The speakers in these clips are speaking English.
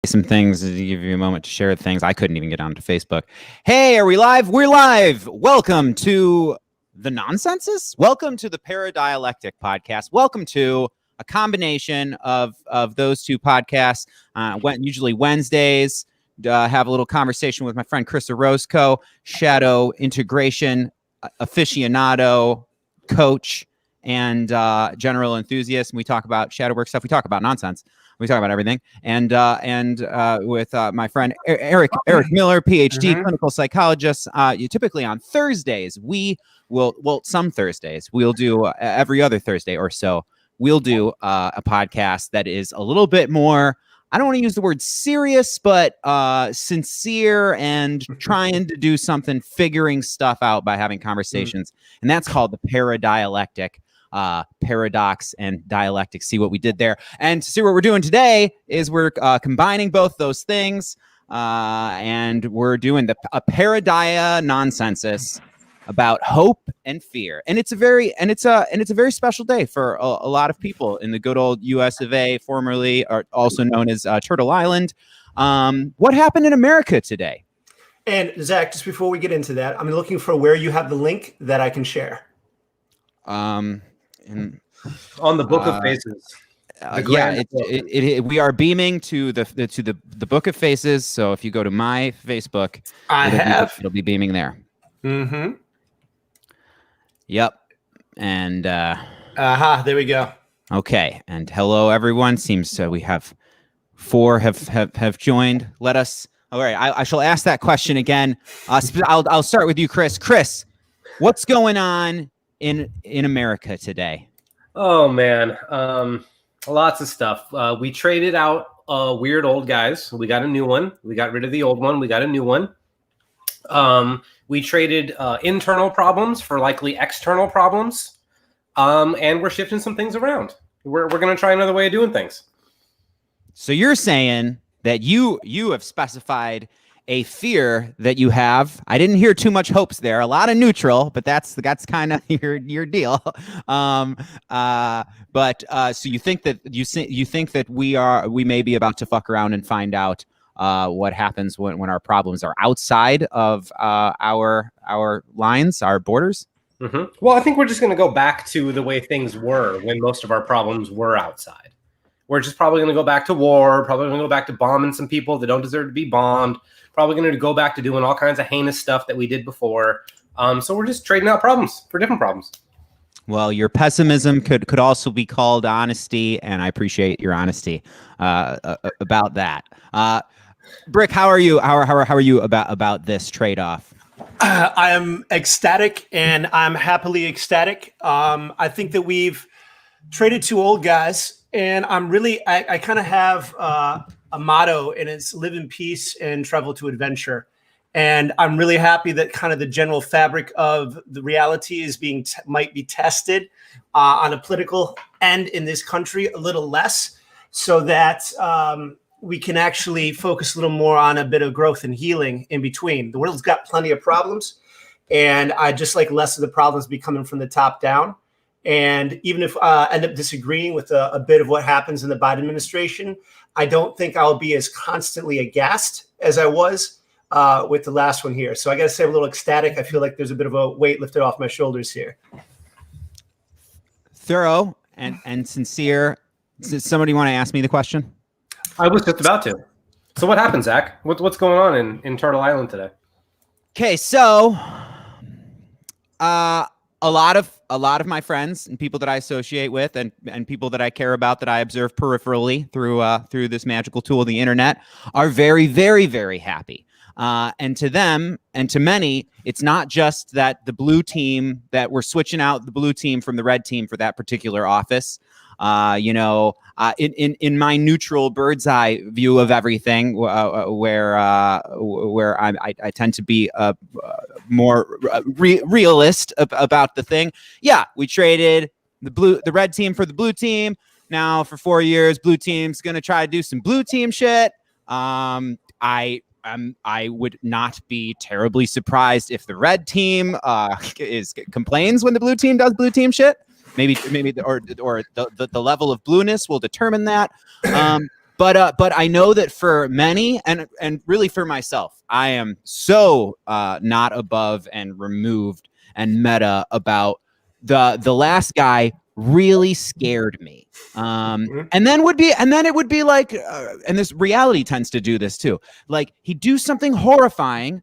some things to give you a moment to share things. I couldn't even get onto Facebook. Hey, are we live? We're live. Welcome to the Nonsensus. Welcome to the Paradialectic podcast. Welcome to a combination of those two podcasts. Usually Wednesdays, have a little conversation with my friend Chris Orozco, shadow integration aficionado, coach, and general enthusiast. And we talk about shadow work stuff. We talk about nonsense. We talk about everything. And with my friend Eric Miller, PhD, clinical psychologist. Typically on Thursdays, some Thursdays, we'll do every other Thursday or so, we'll do a podcast that is a little bit more, I don't want to use the word serious, but sincere and trying to do something, figuring stuff out by having conversations. And that's called the Paradialectic. Paradox and dialectic. See what we did there. And to see what we're doing today is we're combining both those things, and we're doing a Paradianonsensus about hope and fear. And it's a very special day for a lot of people in the good old US of A, formerly or also known as Turtle Island. What happened in America today? And Zach, just before we get into that, I'm looking for where you have the link that I can share. On the Book of Faces. We are beaming to the Book of Faces. So if you go to my Facebook, it'll be beaming there. Mm-hmm. Yep. And there we go. Okay. And hello everyone. Seems we have 4 have joined. Let us. All right. I shall ask that question again. I'll start with you, Chris. Chris, what's going on in America today? Oh man, lots of stuff. We traded out weird old guys. We got a new one. We got rid of the old one. We got a new one. We traded internal problems for likely external problems, and we're shifting some things around. We're going to try another way of doing things. So you're saying that you have specified a fear that you have. I didn't hear too much hopes there. A lot of neutral, but that's kind of your deal. But so you think that we may be about to fuck around and find out what happens when our problems are outside of our lines, our borders? Mm-hmm. Well, I think we're just going to go back to the way things were when most of our problems were outside. We're just probably going to go back to war, probably going to go back to bombing some people that don't deserve to be bombed, probably going to go back to doing all kinds of heinous stuff that we did before. So we're just trading out problems for different problems. Well, your pessimism could also be called honesty, and I appreciate your honesty about that. Brick, how are you? How are you about this trade-off? I am ecstatic, and I'm happily ecstatic. I think that we've traded 2 old guys. And I kind of have a motto, and it's live in peace and travel to adventure. And I'm really happy that kind of the general fabric of the reality is might be tested on a political end in this country a little less, so that we can actually focus a little more on a bit of growth and healing in between. The world's got plenty of problems, and I just like less of the problems be coming from the top down. And even if I end up disagreeing with a bit of what happens in the Biden administration, I don't think I'll be as constantly aghast as I was with the last one here. So I got to say, I'm a little ecstatic. I feel like there's a bit of a weight lifted off my shoulders here. Thorough and sincere. Does somebody want to ask me the question? I was just about to. So what happened, Zach? What's going on in Turtle Island today? Okay, so a lot of my friends and people that I associate with and people that I care about that I observe peripherally through this magical tool, the internet, are very, very, very happy. And to them and to many, it's not just that the blue team, that we're switching out the blue team from the red team for that particular office. In my neutral bird's eye view of everything, where I tend to be more realist about the thing. Yeah, we traded the red team for the blue team. Now for 4 years, blue team's gonna try to do some blue team shit. I would not be terribly surprised if the red team complains when the blue team does blue team shit. Maybe the level of blueness will determine that. But I know that for many, and really for myself, I am so not above and removed and meta about the last guy really scared me. And then it would be like, and this reality tends to do this too. Like he'd do something horrifying,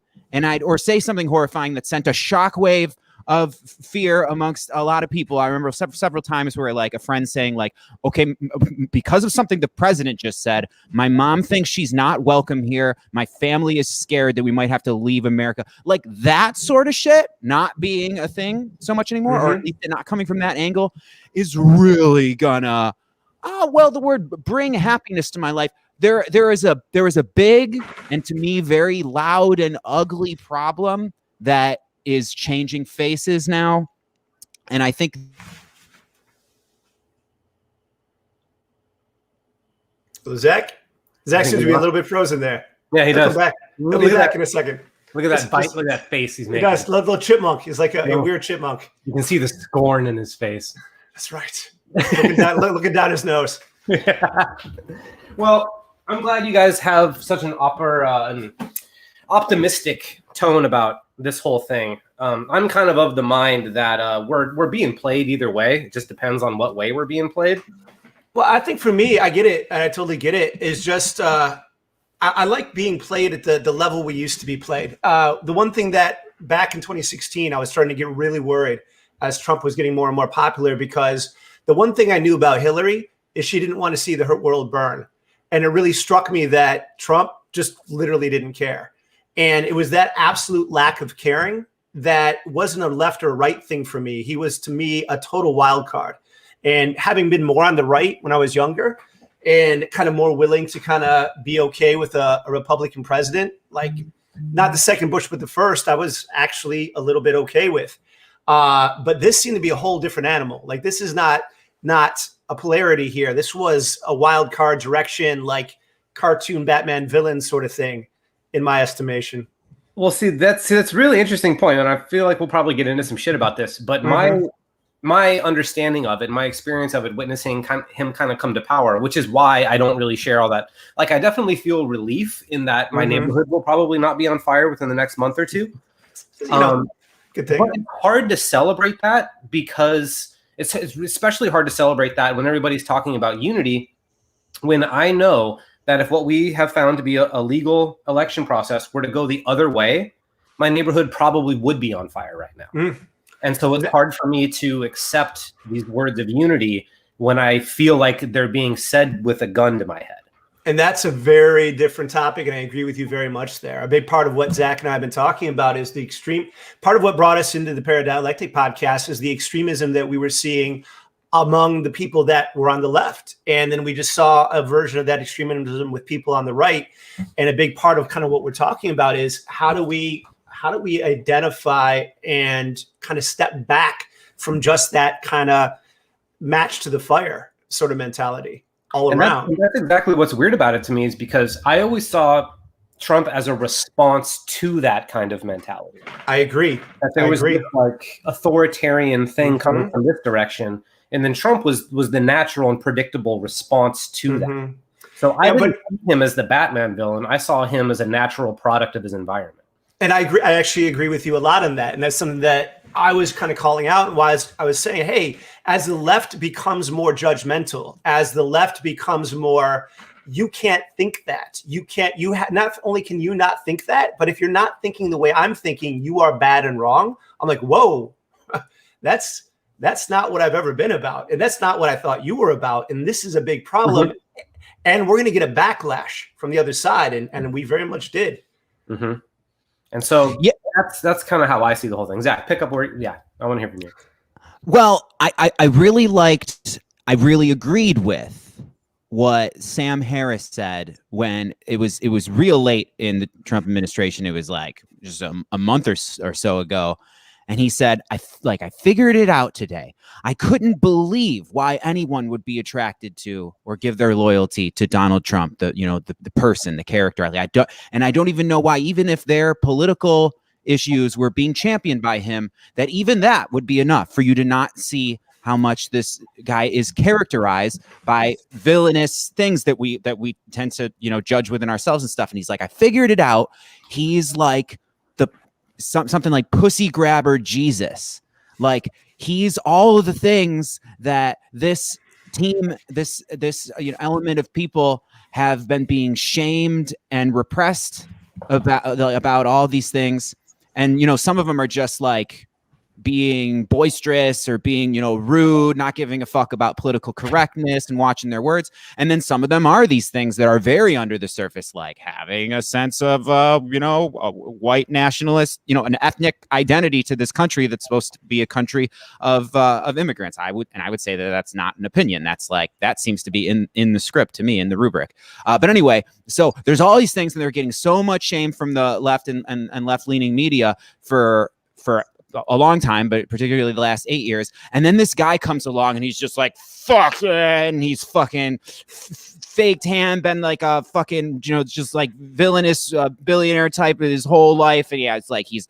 or say something horrifying that sent a shockwave of fear amongst a lot of people. I remember several times where like a friend saying like, okay, because of something the president just said, my mom thinks she's not welcome here. My family is scared that we might have to leave America. Like that sort of shit not being a thing so much anymore, or at least not coming from that angle, is really gonna, the word bring happiness to my life. There is a big and to me very loud and ugly problem that is changing faces now. And I think Zach seems to be a little bit frozen there. Yeah, he does. He'll be back in a second. Look at that bite. Look at that face he's making. Guys, little chipmunk. He's like a weird chipmunk. You can see the scorn in his face. That's right. Looking down his nose. Yeah. Well, I'm glad you guys have such an optimistic tone about this whole thing. I'm kind of the mind that we're being played either way. It just depends on what way we're being played. Well, I think for me, I get it, and I totally get it. Is just I like being played at the level we used to be played. The one thing that back in 2016, I was starting to get really worried as Trump was getting more and more popular, because the one thing I knew about Hillary is she didn't want to see the world burn. And it really struck me that Trump just literally didn't care. And it was that absolute lack of caring that wasn't a left or right thing for me. He was, to me, a total wild card. And having been more on the right when I was younger and kind of more willing to kind of be okay with a Republican president, like not the second Bush, but the first, I was actually a little bit okay with. But this seemed to be a whole different animal. Like this is not a polarity here. This was a wild card direction, like cartoon Batman villain sort of thing, in my estimation. Well, see, that's a really interesting point, and I feel like we'll probably get into some shit about this. But my understanding of it, my experience of it, witnessing him kind of come to power, which is why I don't really share all that. Like, I definitely feel relief in that my neighborhood will probably not be on fire within the next month or two. Good thing. But it's hard to celebrate that, because it's especially hard to celebrate that when everybody's talking about unity, when I know that if what we have found to be a legal election process were to go the other way, my neighborhood probably would be on fire right now. And so it's hard for me to accept these words of unity when I feel like they're being said with a gun to my head. And that's a very different topic, and I agree with you very much there. A big part of what Zach and I have been talking about is the extreme part of what brought us into the Paradialectic podcast is the extremism that we were seeing among the people that were on the left. And then we just saw a version of that extremism with people on the right. And a big part of kind of what we're talking about is how do we identify and kind of step back from just that kind of match to the fire sort of mentality all around. That's exactly what's weird about it to me, is because I always saw Trump as a response to that kind of mentality. I agree. That there was this like authoritarian thing coming from this direction. And then Trump was the natural and predictable response to that. So I didn't see him as the Batman villain. I saw him as a natural product of his environment. And I agree. I actually agree with you a lot on that. And that's something that I was kind of calling out. Was I was saying, hey, as the left becomes more judgmental, as the left becomes more, you can't think that. Not only can you not think that, but if you're not thinking the way I'm thinking, you are bad and wrong. I'm like, whoa, that's not what I've ever been about. And that's not what I thought you were about. And this is a big problem. And we're going to get a backlash from the other side. And we very much did. And so, yeah, that's kind of how I see the whole thing. Zach, pick up where, I want to hear from you. Well, I really agreed with what Sam Harris said when it was real late in the Trump administration. It was like just a month or so ago. And he said, I figured it out today. I couldn't believe why anyone would be attracted to or give their loyalty to Donald Trump, the person, the character. I don't even know why, even if their political issues were being championed by him, that even that would be enough for you to not see how much this guy is characterized by villainous things that we tend to, you know, judge within ourselves and stuff. And he's like, I figured it out. He's like something like pussy grabber Jesus. Like, he's all of the things that this team, this you know, element of people have been being shamed and repressed about all these things. And, you know, some of them are just like being boisterous or being, you know, rude, not giving a fuck about political correctness and watching their words. And then some of them are these things that are very under the surface, like having a sense of, you know, a white nationalist, you know, an ethnic identity to this country that's supposed to be a country of immigrants. I would say that that's not an opinion. That's like, that seems to be in the script to me, in the rubric. But anyway, so there's all these things, and they're getting so much shame from the left and left-leaning media for a long time, but particularly the last 8 years. And then this guy comes along and he's just like, fuck it. And he's fucking faked hand, been like a fucking, you know, just like villainous billionaire type of his whole life. And yeah, it's like he's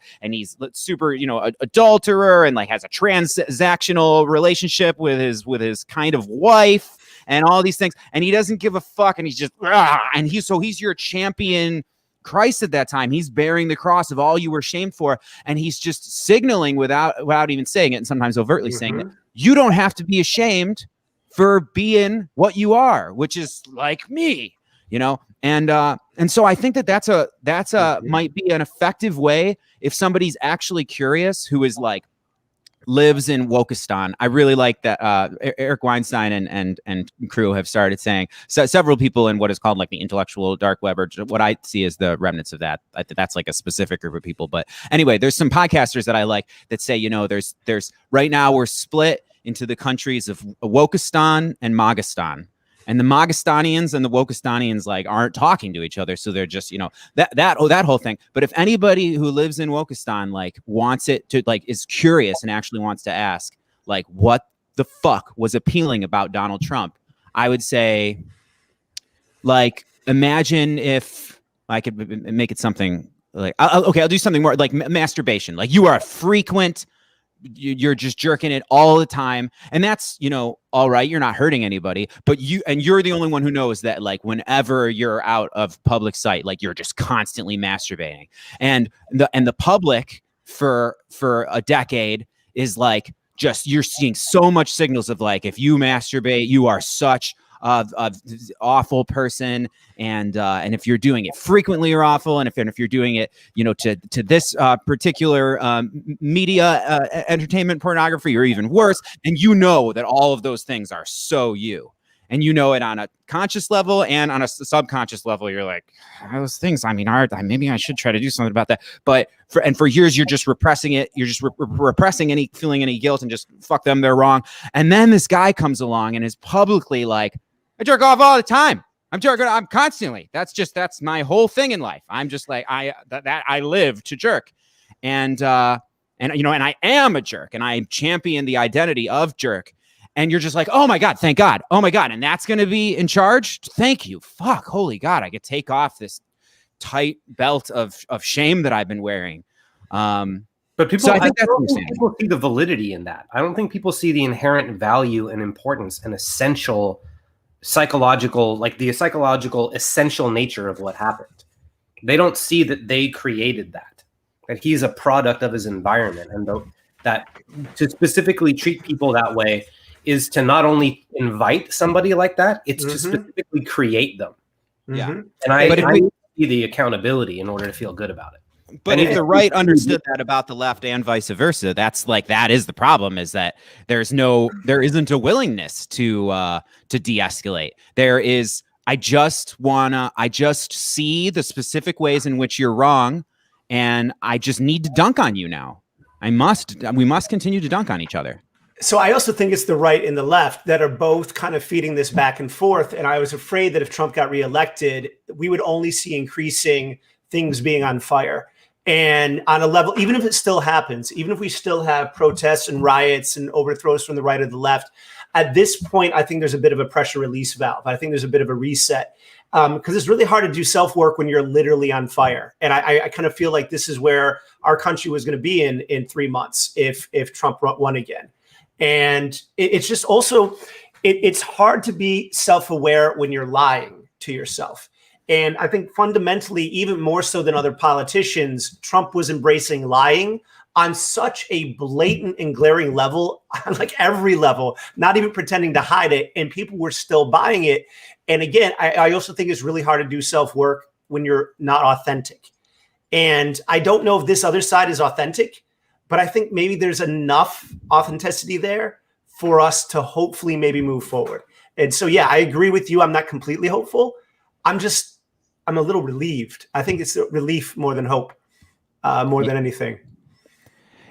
super, you know, adulterer, and like has a transactional relationship with his kind of wife and all these things. And he doesn't give a fuck. And he's just, and he's your champion Christ at that time. He's bearing the cross of all you were shamed for, and he's just signaling without even saying it, and sometimes overtly saying that you don't have to be ashamed for being what you are, which is like me, you know. And so I think that's a might be an effective way if somebody's actually curious, who is like lives in Wokistan. I really like that Eric Weinstein and crew have started saying, so several people in what is called like the intellectual dark web, or what I see as the remnants of that. That's like a specific group of people. But anyway, there's some podcasters that I like that say, you know, there's right now we're split into the countries of Wokistan and Magistan. And the Magistanians and the Wokistanians like aren't talking to each other, so they're just, you know, that whole thing. But if anybody who lives in Wokistan like wants it to, like, is curious and actually wants to ask, like, what the fuck was appealing about Donald Trump, I would say, like, imagine if I could make it something like, I'll do something more like masturbation. Like, you are a frequent. You're just jerking it all the time, and that's, you know, all right, you're not hurting anybody, but you're the only one who knows that, like, whenever you're out of public sight, like, you're just constantly masturbating, and the public for a decade is like, just, you're seeing so much signals of like, if you masturbate, you are such a awful person, and if you're doing it frequently, you're awful, and if you're doing it, you know, to this particular media entertainment pornography, you're even worse. And you know that all of those things are so you, and you know it on a conscious level and on a subconscious level. You're like, those things, I mean, maybe I should try to do something about that. But for years, you're just repressing it. You're just repressing feeling any guilt, and just fuck them, they're wrong. And then this guy comes along and is publicly like, I jerk off all the time. I'm constantly. That's my whole thing in life. I'm just like, I live to jerk. And you know, and I am a jerk, and I champion the identity of jerk. And you're just like, oh my God, thank God. Oh my God. And that's going to be in charge. Thank you. Fuck. Holy God. I could take off this tight belt of shame that I've been wearing. But people, I don't think people see the validity in that. I don't think people see the inherent value and importance and essential psychological, like the psychological essential nature of what happened. They don't see that they created that he's a product of his environment, and that to specifically treat people that way is to not only invite somebody like that, it's to specifically create them. Yeah. And I see the accountability in order to feel good about it. But if the right understood that about the left and vice versa, that's like, that is the problem, is that there isn't a willingness to de-escalate. There is, I just see the specific ways in which you're wrong, and I just need to dunk on you now. We must continue to dunk on each other. So I also think it's the right and the left that are both kind of feeding this back and forth. And I was afraid that if Trump got reelected, we would only see increasing things being on fire. And on a level, even if it still happens, even if we still have protests and riots and overthrows from the right or the left, at this point, I think there's a bit of a pressure release valve. I think there's a bit of a reset, because it's really hard to do self-work when you're literally on fire. And I kind of feel like this is where our country was going to be in 3 months if Trump won again. And it's just also, it's hard to be self-aware when you're lying to yourself. And I think fundamentally, even more so than other politicians, Trump was embracing lying on such a blatant and glaring level, on like every level, not even pretending to hide it. And people were still buying it. And again, I also think it's really hard to do self-work when you're not authentic. And I don't know if this other side is authentic, but I think maybe there's enough authenticity there for us to hopefully maybe move forward. And so, yeah, I agree with you. I'm not completely hopeful. I'm a little relieved. I think it's relief more than hope, more than anything.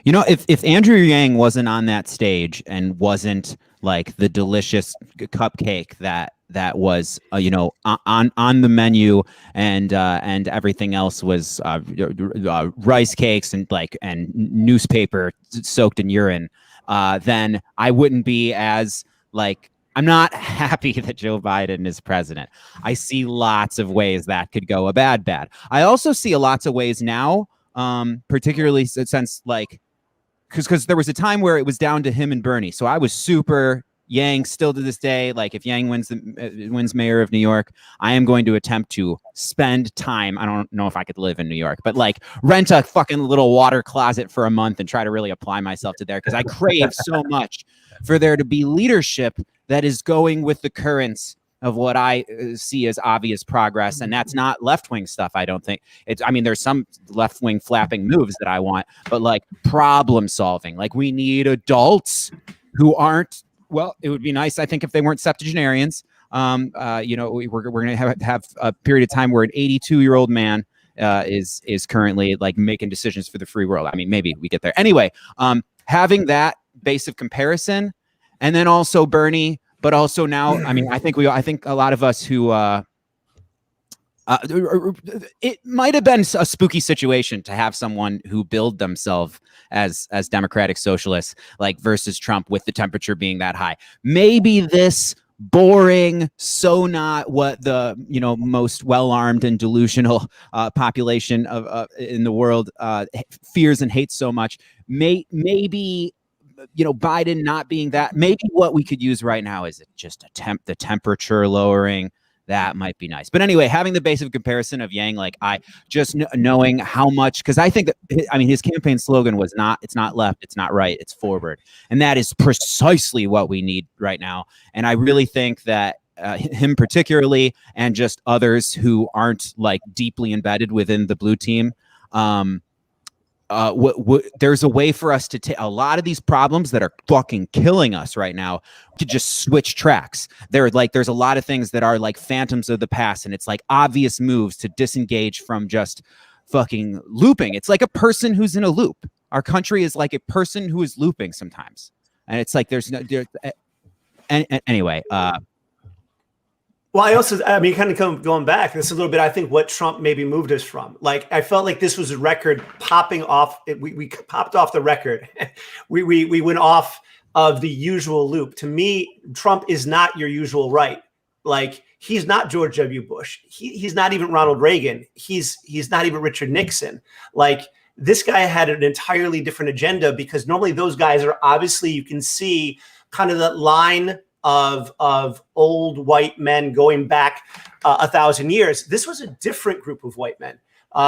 You know, if Andrew Yang wasn't on that stage and wasn't like the delicious cupcake that was, on the menu, and everything else was rice cakes and newspaper soaked in urine, then I wouldn't be as like. I'm not happy that Joe Biden is president. I see lots of ways that could go bad. I also see lots of ways now, particularly since like, because there was a time where it was down to him and Bernie. So I was super Yang still to this day. Like if Yang wins mayor of New York, I am going to attempt to spend time. I don't know if I could live in New York, but like rent a fucking little water closet for a month and try to really apply myself to there, because I crave so much for there to be leadership that is going with the currents of what I see as obvious progress. And that's not left-wing stuff, I don't think. There's some left-wing flapping moves that I want, but like problem solving. Like we need adults who aren't, well, it would be nice, I think, if they weren't septuagenarians. We're going to have a period of time where an 82-year-old man is currently like making decisions for the free world. I mean, maybe we get there. Anyway, having that base of comparison, and then also Bernie, but also now, I think a lot of us who, it might have been a spooky situation to have someone who billed themselves as democratic socialists, like versus Trump, with the temperature being that high. Maybe this boring, so not what the most well-armed and delusional population of in the world fears and hates so much. Maybe Biden not being that. Maybe what we could use right now is just the temperature lowering. That might be nice. But anyway, having the base of comparison of Yang, like I just knowing how much, because I think that, his campaign slogan was it's not left, it's not right, it's forward. And that is precisely what we need right now. And I really think that him particularly, and just others who aren't like deeply embedded within the blue team, there's a way for us to take a lot of these problems that are fucking killing us right now to just switch tracks. There's a lot of things that are like phantoms of the past, and it's like obvious moves to disengage from just fucking looping. It's like a person who's in a loop. Our country is like a person who is looping sometimes, and it's like anyway. Well, I also, kind of going back, this is a little bit, I think, what Trump maybe moved us from. Like, I felt like this was a record popping off. We popped off the record. we went off of the usual loop. To me, Trump is not your usual right. Like, he's not George W. Bush. He's not even Ronald Reagan. He's not even Richard Nixon. Like, this guy had an entirely different agenda, because normally those guys are obviously, you can see kind of that line of old white men going back 1,000 years. This was a different group of white men.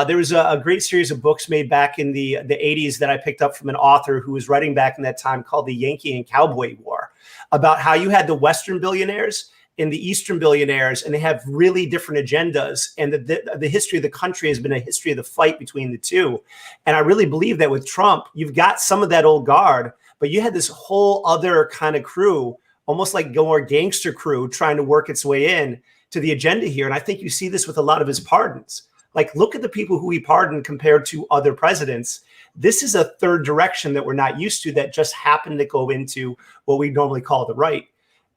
There was a great series of books made back in the 80s that I picked up from an author who was writing back in that time, called The Yankee and Cowboy War, about how you had the Western billionaires and the Eastern billionaires, and they have really different agendas. And the history of the country has been a history of the fight between the two. And I really believe that with Trump, you've got some of that old guard, but you had this whole other kind of crew, almost like more gangster crew, trying to work its way in to the agenda here. And I think you see this with a lot of his pardons. Like, look at the people who he pardoned compared to other presidents. This is a third direction that we're not used to, that just happened to go into what we normally call the right.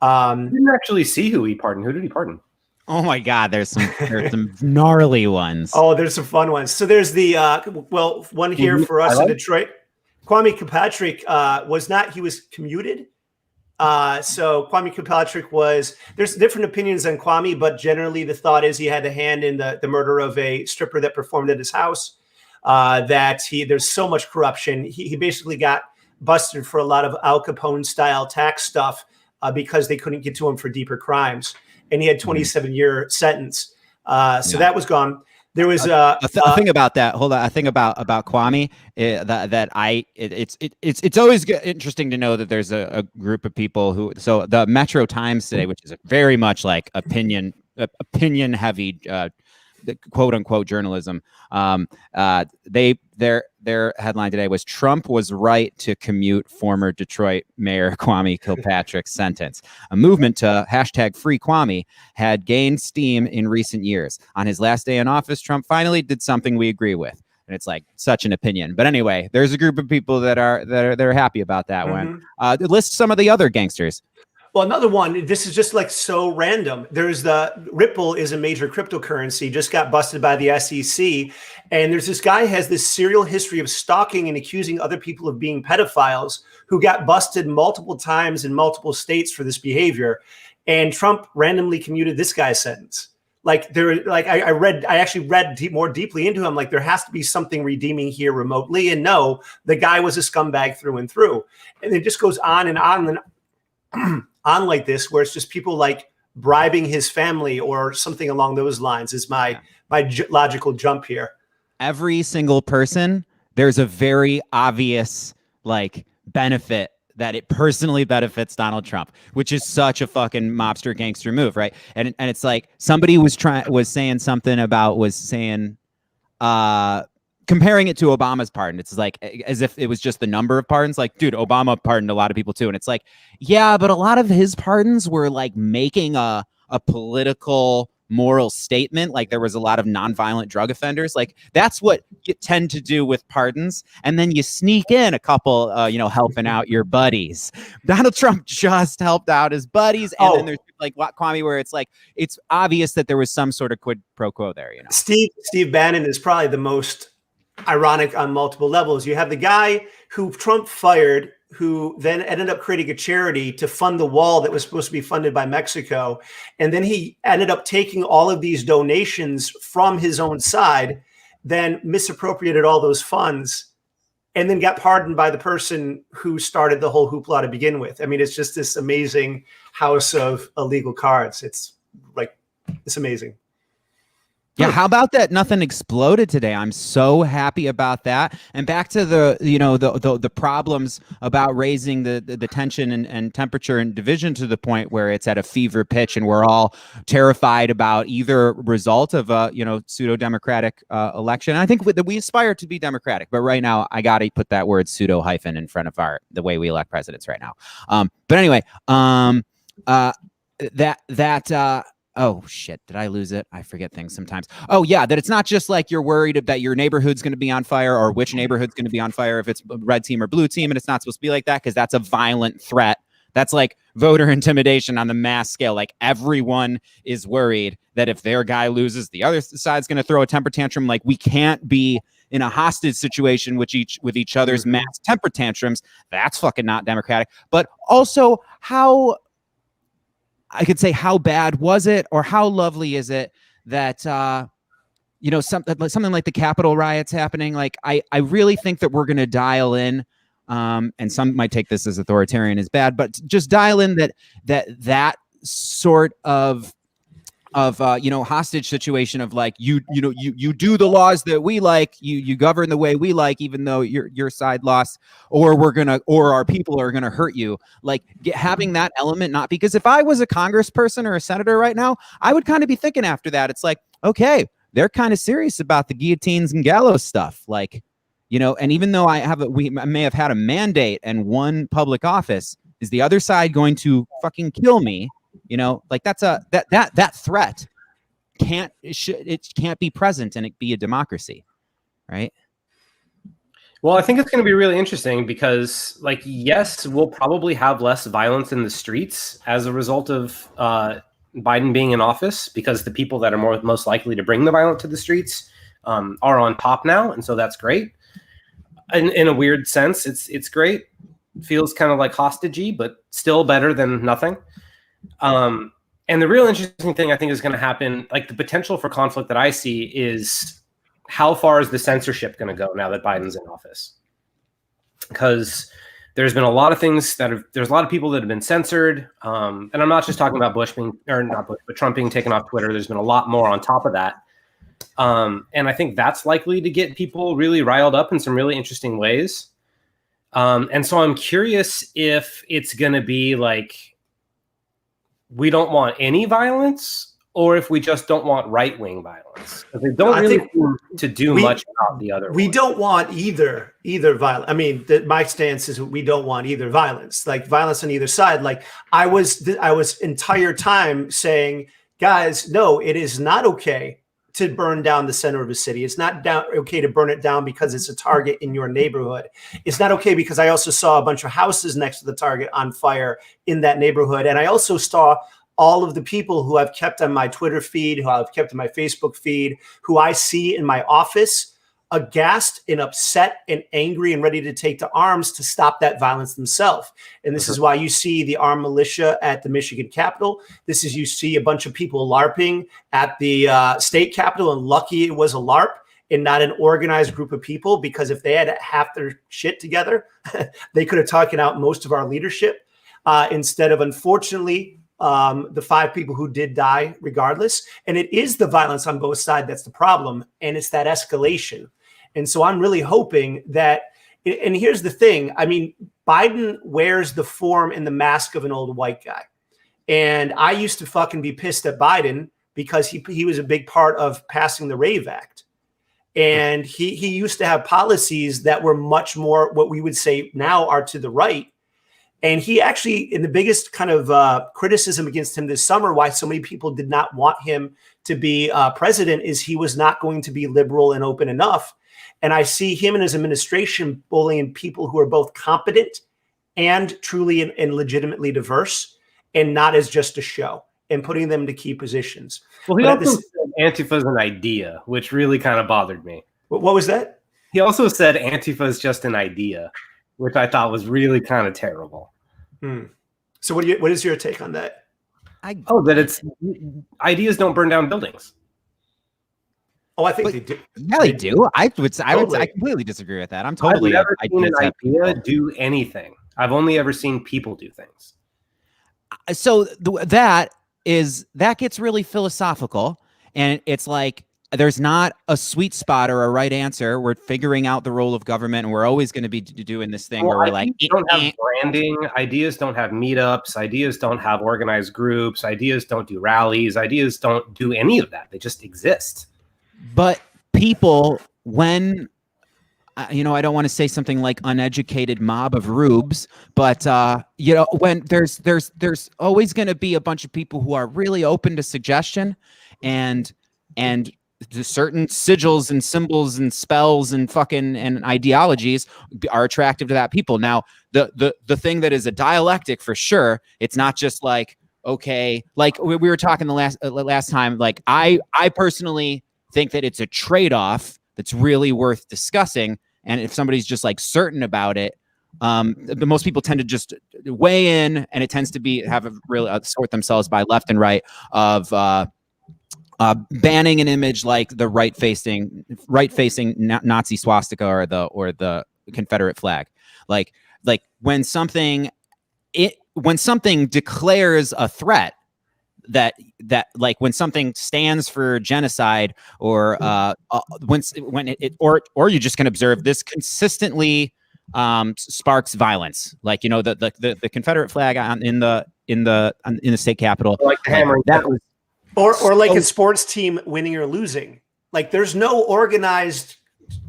You didn't actually see who he pardoned. Who did he pardon? Oh my God, there's some gnarly ones. Oh, there's some fun ones. So there's the one here for us in Detroit. Kwame Kilpatrick he was commuted. So Kwame Kilpatrick there's different opinions on Kwame, but generally the thought is he had a hand in the murder of a stripper that performed at his house, there's so much corruption. He basically got busted for a lot of Al Capone style tax stuff because they couldn't get to him for deeper crimes. And he had 27-year sentence. So that was gone. There was a thing about that. Hold on, a thing about Kwame. It's always interesting to know that there's a group of people who. So the Metro Times today, which is very much like opinion heavy, quote unquote journalism. Their headline today was Trump was right to commute former Detroit Mayor Kwame Kilpatrick's sentence. A movement to #free Kwame had gained steam in recent years. On his last day in office, Trump finally did something we agree with. And it's like such an opinion. But anyway, there's a group of people that are happy about that one. List some of the other gangsters. Well, another one, this is just like so random. There's the Ripple is a major cryptocurrency, just got busted by the SEC. And there's this guy who has this serial history of stalking and accusing other people of being pedophiles who got busted multiple times in multiple states for this behavior. And Trump randomly commuted this guy's sentence. Like I actually read more deeply into him. Like there has to be something redeeming here remotely. And no, the guy was a scumbag through and through. And it just goes on and on and on like this, where it's just people like bribing his family or something along those lines is my logical jump here. Every single person, there's a very obvious like benefit that it personally benefits Donald Trump, which is such a fucking mobster gangster move, right? And it's like somebody was saying comparing it to Obama's pardon. It's like as if it was just the number of pardons. Like, dude, Obama pardoned a lot of people too. And it's like, yeah, but a lot of his pardons were like making a political moral statement. Like there was a lot of nonviolent drug offenders. Like that's what you tend to do with pardons. And then you sneak in a couple, helping out your buddies. Donald Trump just helped out his buddies. And then there's like Kwame, where it's like, it's obvious that there was some sort of quid pro quo there, Steve Bannon is probably the most ironic on multiple levels. You have the guy who Trump fired, who then ended up creating a charity to fund the wall that was supposed to be funded by Mexico. And then he ended up taking all of these donations from his own side, then misappropriated all those funds, and then got pardoned by the person who started the whole hoopla to begin with. I mean, it's just this amazing house of illegal cards. It's amazing. Yeah, how about that? Nothing exploded today. I'm so happy about that. And back to the problems about raising the tension and temperature and division to the point where it's at a fever pitch, and we're all terrified about either result of a pseudo-democratic election. And I think that we aspire to be democratic, but right now I got to put that word pseudo hyphen in front of the way we elect presidents right now. But anyway, oh shit, did I lose it? I forget things sometimes. Oh yeah, that it's not just like you're worried that your neighborhood's going to be on fire or which neighborhood's going to be on fire if it's red team or blue team, and it's not supposed to be like that because that's a violent threat. That's like voter intimidation on the mass scale. Like everyone is worried that if their guy loses, the other side's going to throw a temper tantrum. Like we can't be in a hostage situation with each other's mass temper tantrums. That's fucking not democratic. But also how bad was it, or how lovely is it that something like the Capitol riots happening? Like I really think that we're going to dial in, and some might take this as authoritarian as bad, but just dial in that sort of hostage situation of like you do the laws that we like, you govern the way we like, even though your side lost, or our people are gonna hurt you. Like having that element, not because if I was a congressperson or a senator right now, I would kind of be thinking after that, it's like, okay, they're kind of serious about the guillotines and gallows stuff, like, and even though we may have had a mandate and one public office, is the other side going to fucking kill me? Like that's that threat can't be present and it be a democracy, right? Well, I think it's going to be really interesting because, like, yes, we'll probably have less violence in the streets as a result of Biden being in office, because the people that are most likely to bring the violence to the streets are on top now, and so that's great. In a weird sense, it's great. It feels kind of like hostagey, but still better than nothing. And the real interesting thing I think is going to happen, like the potential for conflict that I see, is how far is the censorship going to go now that Biden's in office? Because There's been a lot of things there's a lot of people that have been censored. And I'm not just talking about Trump being taken off Twitter. There's been a lot more on top of that. And I think that's likely to get people really riled up in some really interesting ways. And so I'm curious if it's going to be like, we don't want any violence, or if we just don't want right-wing violence. They don't really seem to do much about the other. We don't want either violence. I mean, my stance is we don't want either violence, like violence on either side. Like I was entire time saying, guys, no, it is not okay to burn down the center of a city. It's not okay to burn it down because it's a target in your neighborhood. It's not okay because I also saw a bunch of houses next to the target on fire in that neighborhood. And I also saw all of the people who I've kept on my Twitter feed, who I've kept on my Facebook feed, who I see in my office, aghast and upset and angry and ready to take to arms to stop that violence themselves. And this is why you see the armed militia at the Michigan Capitol. This is, you see a bunch of people LARPing at the state Capitol, and lucky it was a LARP and not an organized group of people, because if they had half their shit together, they could have taken out most of our leadership instead of, unfortunately, the 5 people who did die regardless. And it is the violence on both sides that's the problem. And it's that escalation. And so I'm really hoping that, and here's the thing. I mean, Biden wears the form and the mask of an old white guy. And I used to fucking be pissed at Biden because he was a big part of passing the RAVE Act. And he used to have policies that were much more what we would say now are to the right. And he actually, in the biggest kind of criticism against him this summer, why so many people did not want him to be president, is he was not going to be liberal and open enough. And I see him and his administration bullying people who are both competent and truly and legitimately diverse, and not as just a show, and putting them to key positions. Well, he also said Antifa is an idea, which really kind of bothered me. What was that? He also said Antifa is just an idea, which I thought was really kind of terrible. So what is your take on that? That it's ideas don't burn down buildings. Oh, I think they do. Yeah, they do. I completely disagree with that. I've never seen an idea do anything. I've only ever seen people do things. So that gets really philosophical, and it's like, there's not a sweet spot or a right answer. We're figuring out the role of government, and we're always going to be doing this thing where we're like, don't have branding. Ideas don't have meetups. Ideas don't have organized groups. Ideas don't do rallies. Ideas don't do any of that. They just exist. But people, when, I don't want to say something like uneducated mob of rubes, but when there's always going to be a bunch of people who are really open to suggestion, and the certain sigils and symbols and spells and and ideologies are attractive to that people. Now, the thing that is a dialectic for sure, it's not just like, okay, like we were talking the last time, like I personally think that it's a trade-off that's really worth discussing. And if somebody's just like certain about it, but most people tend to just weigh in, and it tends to have a really sort themselves by left and right of, banning an image like the right-facing Nazi swastika or the Confederate flag, like when something declares a threat, that like when something stands for genocide, or or you just can observe this consistently sparks violence, like the Confederate flag in the state capitol, like the hammering. That was. Or like a sports team winning or losing. Like there's no organized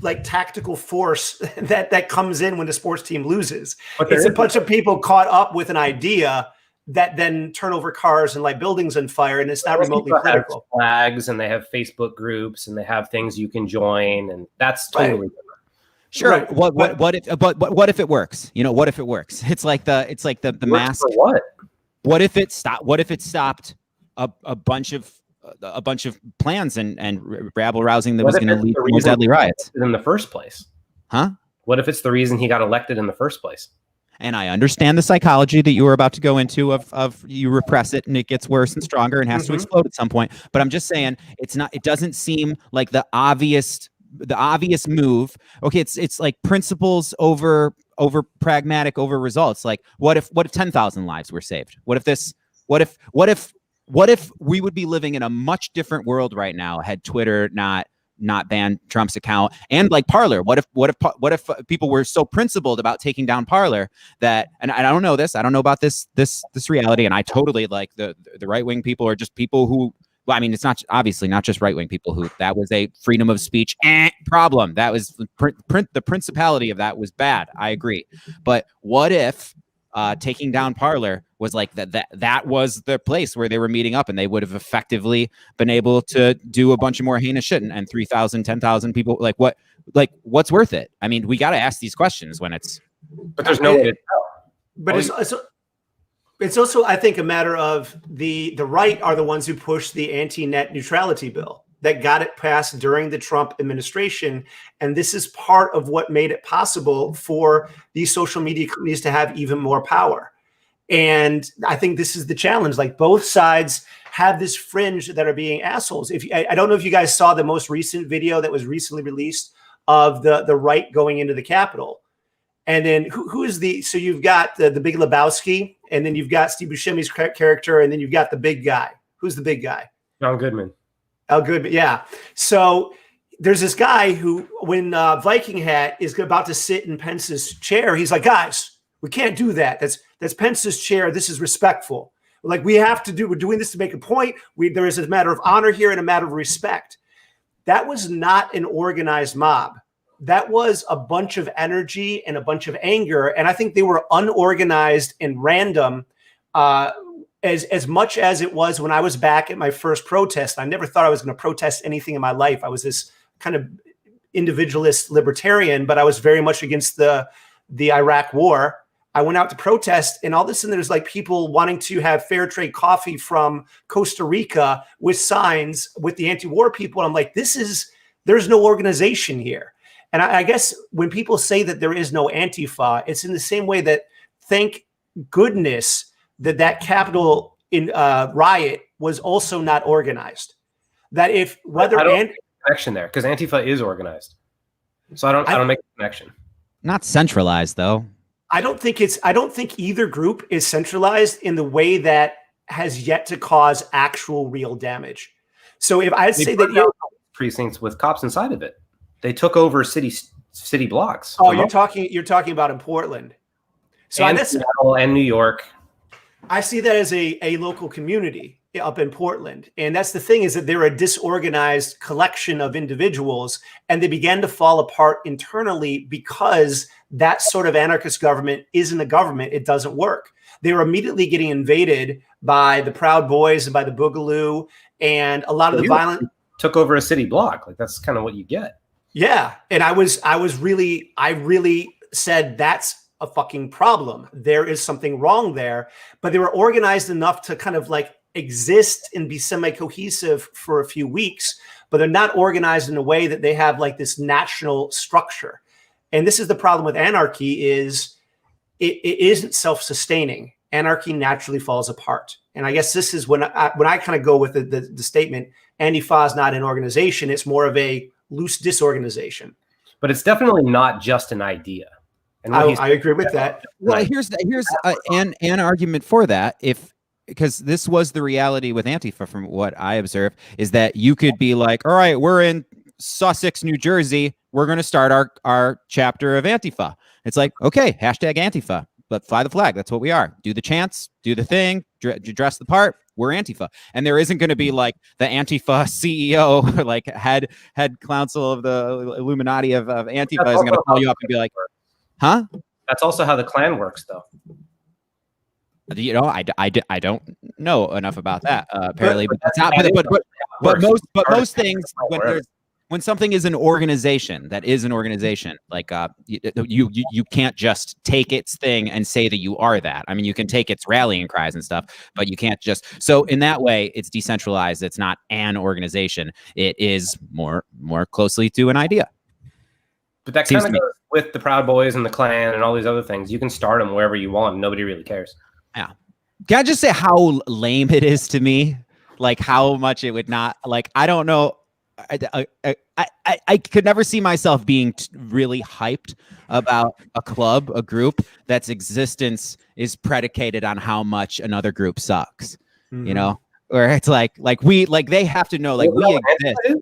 like tactical force that comes in when the sports team loses. It's a bunch of people caught up with an idea that then turn over cars and light buildings on fire, and it's not remotely political. Flags, and they have Facebook groups, and they have things you can join, and that's totally different. Sure. Right. What if it works? What if it works? It's like the mask. For what? What if it stopped a bunch of plans and rabble rousing that was going to lead to more deadly riots in the first place? Huh? What if it's the reason he got elected in the first place? And I understand the psychology that you were about to go into of you repress it and it gets worse and stronger and has to explode at some point. But I'm just saying it doesn't seem like the obvious move. Okay, it's like principles over over pragmatic over results. Like, what if 10,000 lives were saved? What if we would be living in a much different world right now had Twitter not banned Trump's account? And like Parler, what if people were so principled about taking down Parler that, and I don't know this, I don't know about this reality, and I totally like the right-wing people are just people who, well, I mean, it's not obviously not just right-wing people who, that was a freedom of speech problem. That was the principality of that was bad. I agree. But what if taking down Parler was like that was the place where they were meeting up, and they would have effectively been able to do a bunch of more heinous shit, and 3,000, 10,000 people, what's worth it? I mean, we got to ask these questions when it's. But there's no way to tell. But it's also, I think, a matter of the right are the ones who pushed the anti-net neutrality bill that got it passed during the Trump administration. And this is part of what made it possible for these social media companies to have even more power. And I think this is the challenge. Like, both sides have this fringe that are being assholes. I don't know if you guys saw the most recent video that was recently released of the right going into the Capitol. And then who is so you've got the Big Lebowski, and then you've got Steve Buscemi's character, and then you've got the big guy. Who's the big guy? John Goodman. Oh, good. Yeah. So there's this guy who, when Viking Hat is about to sit in Pence's chair, he's like, guys, we can't do that. That's Pence's chair. This is respectful. Like, we're doing this to make a point. There is a matter of honor here and a matter of respect. That was not an organized mob. That was a bunch of energy and a bunch of anger. And I think they were unorganized and random, as much as it was when I was back at my first protest. I never thought I was going to protest anything in my life. I was this kind of individualist libertarian, but I was very much against the Iraq war. I went out to protest, and all of a sudden there's like people wanting to have fair trade coffee from Costa Rica with signs with the anti-war people. I'm like, there's no organization here. And I guess when people say that there is no Antifa, it's in the same way that, thank goodness, that Capitol riot was also not organized. That if whether I don't make a connection there, because Antifa is organized, so I don't make a connection. Not centralized though. I don't think either group is centralized in the way that has yet to cause actual real damage. So if I'd say that precincts with cops inside of it, they took over city blocks. Oh, you're talking about in Portland. So and Seattle and New York. I see that as a local community up in Portland. And that's the thing, is that they're a disorganized collection of individuals, and they began to fall apart internally because that sort of anarchist government isn't a government. It doesn't work. They were immediately getting invaded by the Proud Boys and by the Boogaloo, and a lot of the violent took over a city block. Like, that's kind of what you get. Yeah. And I really said, that's a fucking problem. There is something wrong there. But they were organized enough to kind of like exist and be semi-cohesive for a few weeks, but they're not organized in a way that they have like this national structure. And this is the problem with anarchy, is it isn't self-sustaining. Anarchy naturally falls apart. And I guess this is when I kind of go with the statement, Antifa is not an organization. It's more of a loose disorganization. But it's definitely not just an idea. And I agree with that. Well, here's an argument for that. Because this was the reality with Antifa, from what I observed, is that you could be like, all right, we're in Sussex, New Jersey. We're going to start our chapter of Antifa. It's like, okay, hashtag Antifa, but fly the flag. That's what we are. Do the chants, do the thing, dress the part. We're Antifa. And there isn't going to be like the Antifa CEO, or like head council of the Illuminati of Antifa is going to call you up and be like, huh? That's also how the Klan works, though. You know, I don't know enough about that apparently, but that's not. But most things, when something is an organization, that is an organization. Like you can't just take its thing and say that you are that. I mean, you can take its rallying cries and stuff, but you can't just. So in that way, it's decentralized. It's not an organization. It is more closely to an idea. But that kind of goes with the Proud Boys and the Klan and all these other things. You can start them wherever you want. Nobody really cares. Yeah. Can I just say how lame it is to me? Like how much it would not, like, I don't know. I could never see myself being really hyped about a club, a group that's existence is predicated on how much another group sucks. You know, where it's like they have to know like we exist,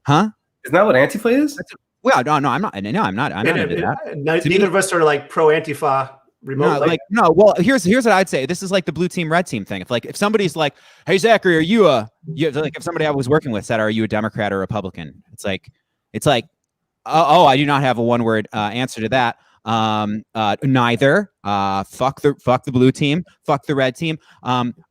huh? Isn't that what Antifa is? Well, no, I'm not. No, I'm not. I'm not into that. Neither of us are like pro Antifa. Remote, no. Well, here's what I'd say. This is like the blue team, red team thing. If somebody's like, "Hey Zachary, are you like if somebody I was working with said, "Are you a Democrat or Republican?" It's like, oh, I do not have a one word answer to that. Neither. Fuck the blue team. Fuck the red team.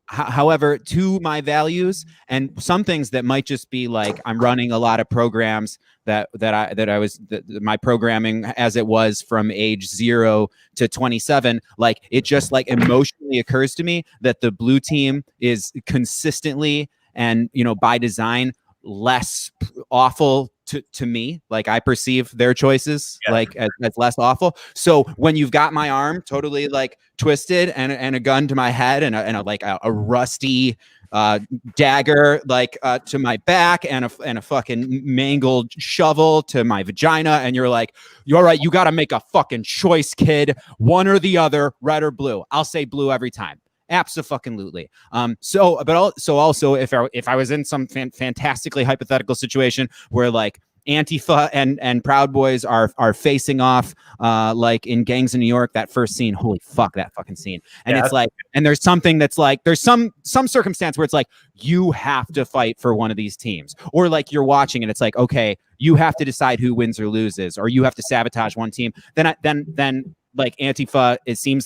However, to my values and some things that might just be like I'm running a lot of programs my programming as it was from age 0 to 27, like it just like emotionally occurs to me that the blue team is consistently and by design less awful to me. Like I perceive their choices like as less awful. So when you've got my arm totally like twisted and a gun to my head and a rusty dagger like to my back and a fucking mangled shovel to my vagina, and you're like, you're right, you got to make a fucking choice, kid, one or the other, red or blue. I'll say blue every time. Abso-fucking-lutely. Also, if I was in some fantastically hypothetical situation where like Antifa and Proud Boys are facing off like in Gangs in New York, that first scene, holy fuck, that fucking scene. And it's like, and there's something that's like, there's some circumstance where it's like, you have to fight for one of these teams, or like you're watching and it's like, okay, you have to decide who wins or loses, or you have to sabotage one team. Then like Antifa, it seems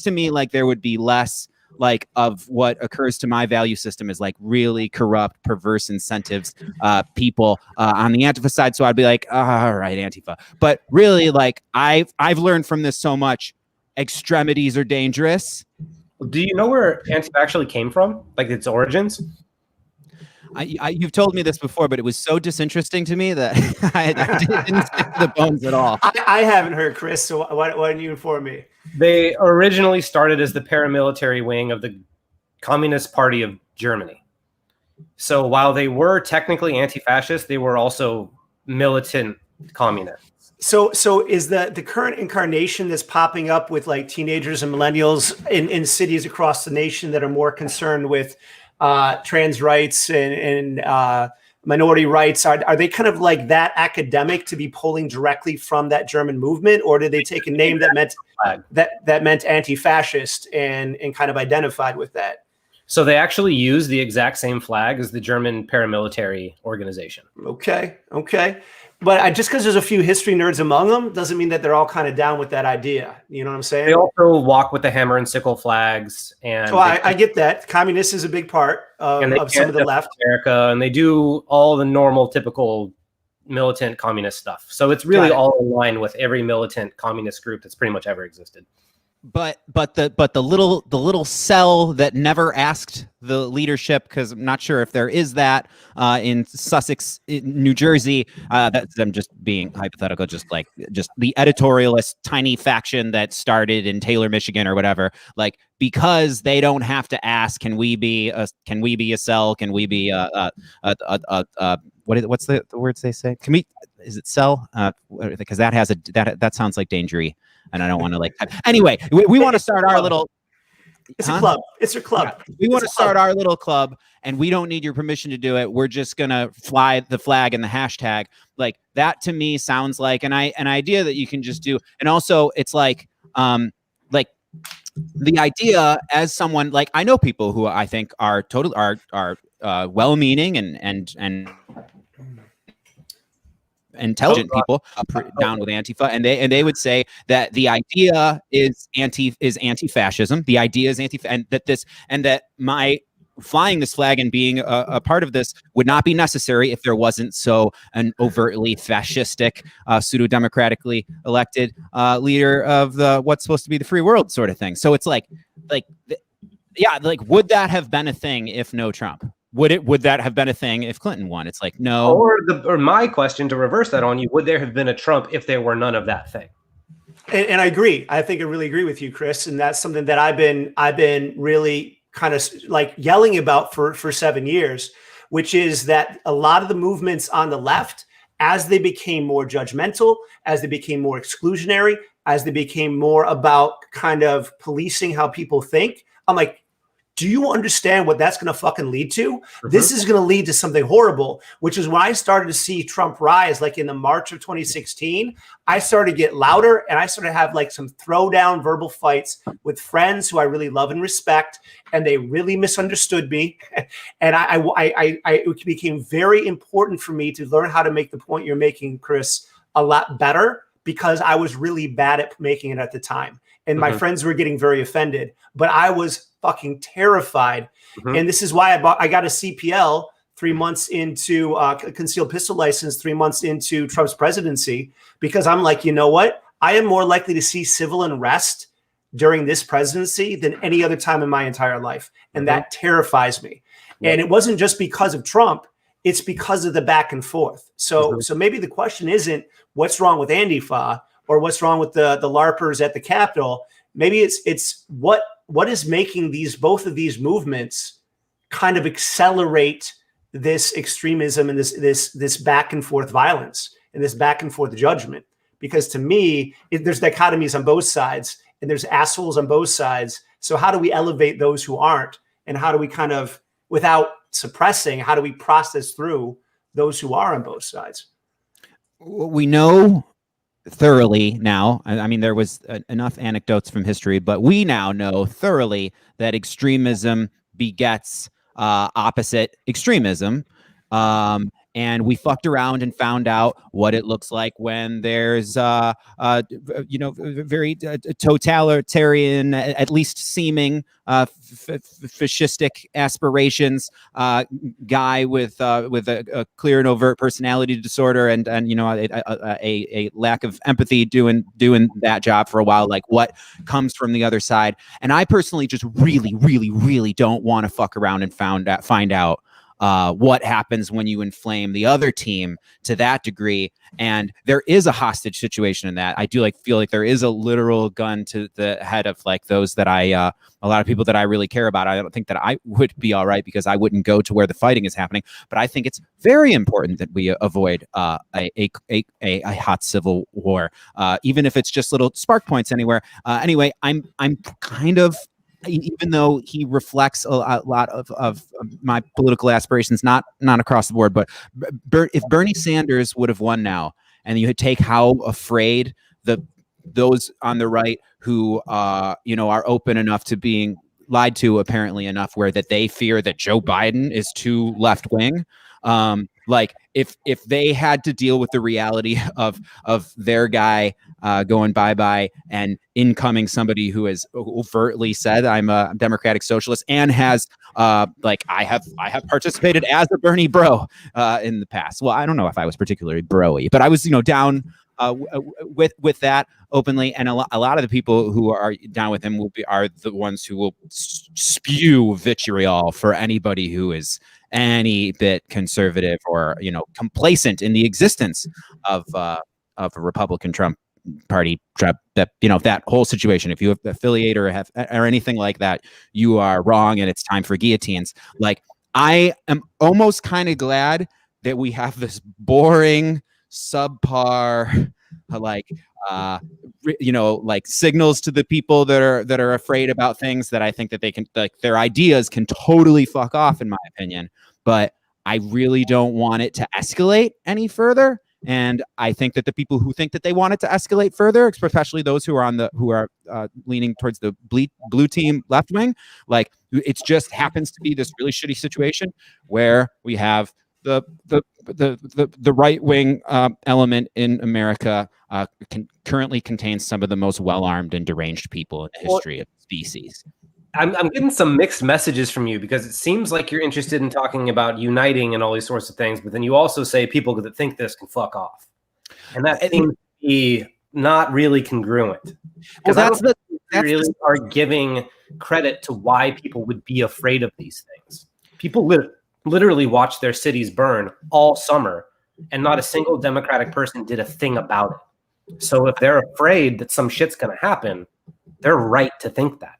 to me like there would be less like of what occurs to my value system is like really corrupt, perverse incentives, people on the Antifa side. So I'd be like, all right, Antifa. But really, like I've learned from this so much. Extremities are dangerous. Do you know where Antifa actually came from? Like its origins? You've told me this before, but it was so disinteresting to me that I didn't stick to the bones at all. I haven't heard, Chris, so why don't you inform me? They originally started as the paramilitary wing of the Communist Party of Germany. So while they were technically anti-fascist, they were also militant communists. So is the current incarnation that's popping up with like teenagers and millennials in cities across the nation that are more concerned with trans rights and minority rights, are they kind of like that academic to be pulling directly from that German movement, or did they take a name that meant anti-fascist and kind of identified with that? So they actually use the exact same flag as the German paramilitary organization. Okay. But just because there's a few history nerds among them doesn't mean that they're all kind of down with that idea. You know what I'm saying? They also walk with the hammer and sickle flags. And so I get that. Communist is a big part of some of the left. America, and they do all the normal, typical militant communist stuff. So it's really all in line with every militant communist group that's pretty much ever existed. But the little cell that never asked the leadership, because I'm not sure if there is that in Sussex, New Jersey. That's I'm just being hypothetical, just the editorialist tiny faction that started in Taylor, Michigan, or whatever. Like because they don't have to ask, can we be a cell? Can we be what's the words they say? Can we? Is it cell? Because that has that sounds like dangery. And I don't want to like. Anyway, we want to start our little. It's a club. It's a club. Yeah, we want to start our little club, and we don't need your permission to do it. We're just gonna fly the flag and the hashtag. Like that to me sounds like an idea that you can just do. And also, it's like the idea as someone like I know people who I think are well-meaning and intelligent people down with Antifa, and they would say that the idea is anti-fascism. The idea is that my flying this flag and being a part of this would not be necessary if there wasn't an overtly fascistic, pseudo-democratically elected leader of the what's supposed to be the free world sort of thing. So it's like would that have been a thing if no Trump? Would that have been a thing if Clinton won? It's like, no. Or my question to reverse that on you, would there have been a Trump if there were none of that thing? And I agree. I think I really agree with you, Chris. And that's something that I've been really kind of like yelling about for 7 years, which is that a lot of the movements on the left, as they became more judgmental, as they became more exclusionary, as they became more about kind of policing how people think, I'm like, do you understand what that's going to fucking lead to? This is going to lead to something horrible, which is when I started to see Trump rise, like in the March of 2016, I started to get louder and I started to have like some throwdown verbal fights with friends who I really love and respect. And they really misunderstood me. And it became very important for me to learn how to make the point you're making, Chris, a lot better, because I was really bad at making it at the time. And my friends were getting very offended, but I was fucking terrified. And this is why I got a CPL 3 months into a concealed pistol license, 3 months into Trump's presidency, because I'm like, you know what? I am more likely to see civil unrest during this presidency than any other time in my entire life. And that terrifies me. And it wasn't just because of Trump. It's because of the back and forth. So maybe the question isn't what's wrong with Antifa or what's wrong with the LARPers at the Capitol. Maybe it's what is making both of these movements kind of accelerate this extremism and this back and forth violence and this back and forth judgment. Because to me, there's dichotomies on both sides and there's assholes on both sides. So how do we elevate those who aren't? And how do we kind of, without suppressing, how do we process through those who are on both sides? We know thoroughly now, I mean, there was enough anecdotes from history, but we now know thoroughly that extremism begets opposite extremism. And we fucked around and found out what it looks like when there's, very totalitarian, at least seeming fascistic aspirations, guy with a clear and overt personality disorder, and a lack of empathy doing that job for a while. Like what comes from the other side, and I personally just really don't want to fuck around and find out what happens when you inflame the other team to that degree. And there is a hostage situation in that. I do feel like there is a literal gun to the head of those that a lot of people that I really care about. I don't think that I would be all right because I wouldn't go to where the fighting is happening, but I think it's very important that we avoid a hot civil war, even if it's just little spark points anywhere. Anyway, I'm kind of, even though he reflects a lot of my political aspirations, not across the board, but if Bernie Sanders would have won now, and you take how afraid those on the right who are open enough to being lied to, apparently enough, where that they fear that Joe Biden is too left wing. If they had to deal with the reality of their guy going bye-bye and incoming somebody who has overtly said I'm a democratic socialist and has I have participated as a Bernie bro in the past. Well, I don't know if I was particularly bro-y, but I was down with that openly, and a lot of the people who are down with him are the ones who will spew vitriol for anybody who is any bit conservative or complacent in the existence of a Republican Trump party. That whole situation, if you affiliate or anything like that, you are wrong, and it's time for guillotines. I am almost kind of glad that we have this boring, subpar, signals to the people that are afraid about things that I think that they can, their ideas can totally fuck off, in my opinion. But I really don't want it to escalate any further. And I think that the people who think that they want it to escalate further, especially those who are leaning towards the blue team left wing, it just happens to be this really shitty situation where we have the right wing element in America currently contains some of the most well armed and deranged people in the history of the species. I'm getting some mixed messages from you, because it seems like you're interested in talking about uniting and all these sorts of things, but then you also say people that think this can fuck off, and that seems to be not really congruent. Because really are giving credit to why people would be afraid of these things. People literally watched their cities burn all summer, and not a single Democratic person did a thing about it. So if they're afraid that some shit's going to happen, they're right to think that.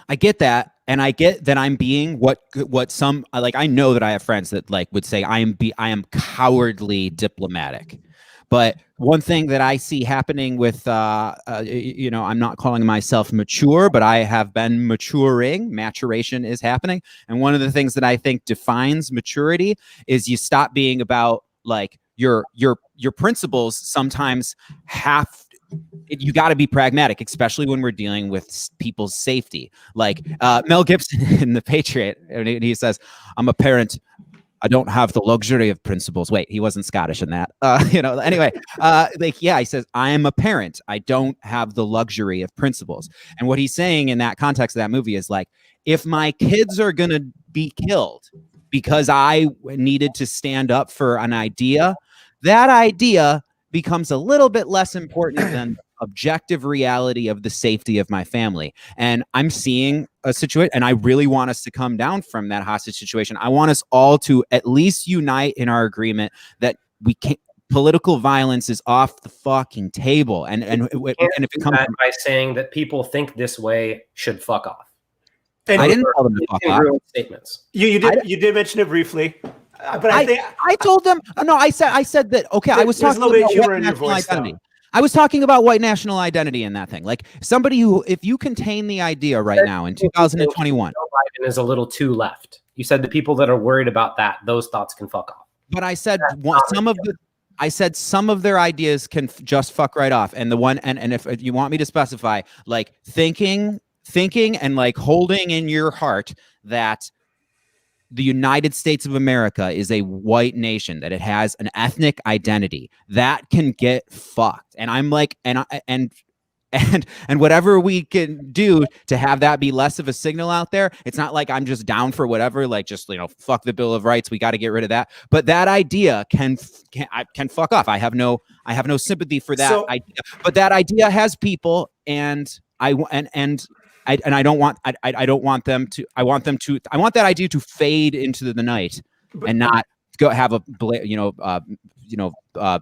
I get that. and I get that I'm being what some like. I know that I have friends that like would say I am cowardly diplomatic. But one thing that I see happening with, I'm not calling myself mature, but I have been maturing. Maturation is happening. And one of the things that I think defines maturity is you stop being about like your principles. Sometimes you got to be pragmatic, especially when we're dealing with people's safety. Like Mel Gibson in The Patriot, and he says, "I'm a parent. I don't have the luxury of principles." Wait, he wasn't Scottish in that. Anyway, he says, "I am a parent. I don't have the luxury of principles." And what he's saying in that context of that movie is like, if my kids are going to be killed because I needed to stand up for an idea, that idea becomes a little bit less important than objective reality of the safety of my family. And I'm seeing a situation, and I really want us to come down from that hostage situation. I want us all to at least unite in our agreement that we can't. Political violence is off the fucking table, and if it comes by saying that people think this way should fuck off. And I didn't tell them to fuck off. Statements. You did mention it briefly, but I told them no. I said that. Okay, I was talking about white national identity. I was talking about white national identity in that thing. Like somebody who, if you contain the idea right now in 2021, Joe Biden is a little too left. You said the people that are worried about that, those thoughts can fuck off. But I said some of their ideas can just fuck right off. And the one, and if you want me to specify, like thinking and like holding in your heart that the United States of America is a white nation, that it has an ethnic identity, that can get fucked. And I'm like, and whatever we can do to have that be less of a signal out there. It's not like I'm just down for whatever, like just, fuck the Bill of Rights. We got to get rid of that. But that idea can fuck off. I have no sympathy for that idea, but that idea has people, and I don't want that idea to fade into the night and not go have a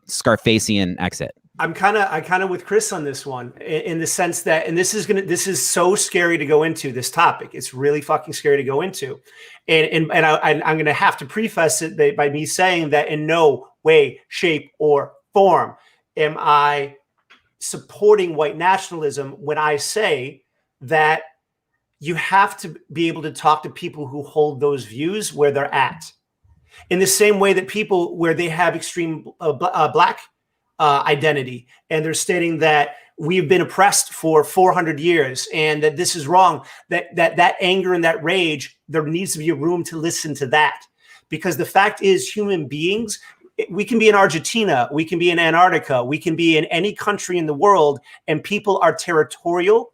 Scarfacian exit. I'm kind of with Chris on this one, in the sense that, and this is so scary to go into this topic. It's really fucking scary to go into, and I'm gonna have to preface it by me saying that in no way, shape, or form am I supporting white nationalism when I say that you have to be able to talk to people who hold those views where they're at. In the same way that people where they have extreme black identity, and they're stating that we've been oppressed for 400 years and that this is wrong, that anger and that rage, there needs to be a room to listen to that. Because the fact is, human beings, we can be in Argentina, we can be in Antarctica, we can be in any country in the world, and people are territorial,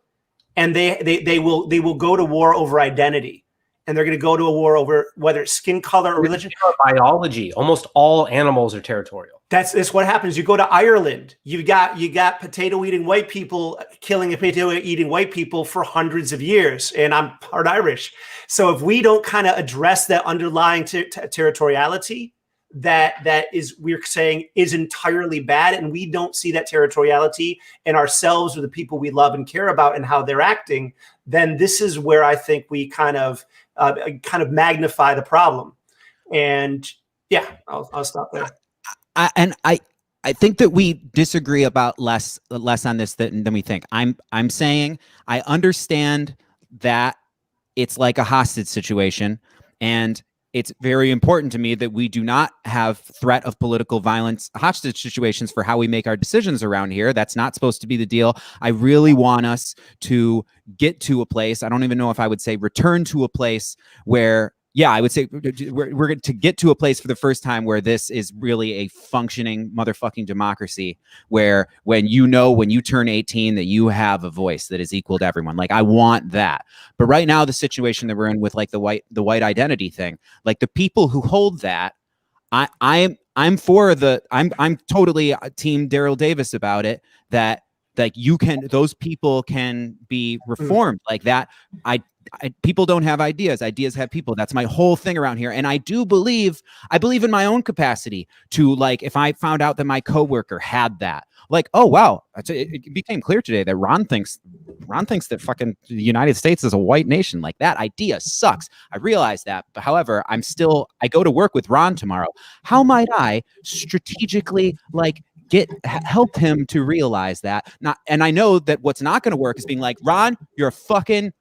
and they will go to war over identity. And they're going to go to a war over whether it's skin color or religion. Biology. Almost all animals are territorial. That's what happens. You go to Ireland, you got potato eating white people killing potato eating white people for hundreds of years. And I'm part Irish. So if we don't kind of address that underlying territoriality, that is, we're saying, is entirely bad, and we don't see that territoriality in ourselves or the people we love and care about and how they're acting, then this is where I think we kind of magnify the problem. And yeah, I'll stop there. I think that we disagree about less on this than we think. I'm saying I understand that it's like a hostage situation, and it's very important to me that we do not have threat of political violence hostage situations for how we make our decisions around here. That's not supposed to be the deal. I really want us to get to a place, I don't even know if I would say return to a place where, yeah, I would say we're going to get to a place for the first time where this is really a functioning motherfucking democracy, where when you turn 18 that you have a voice that is equal to everyone. Like, I want that. But right now, the situation that we're in with like the white identity thing, like the people who hold that, I'm totally team Daryl Davis about it, that like those people can be reformed like that. people don't have ideas. Ideas have people. That's my whole thing around here. And I believe in my own capacity to, like, if I found out that my coworker had that, like, oh wow, it became clear today that Ron thinks that fucking the United States is a white nation. Like, that idea sucks. I realize that, but however, I go to work with Ron tomorrow. How might I strategically, like, help him to realize that? And I know that what's not going to work is being like, Ron, you're a fucking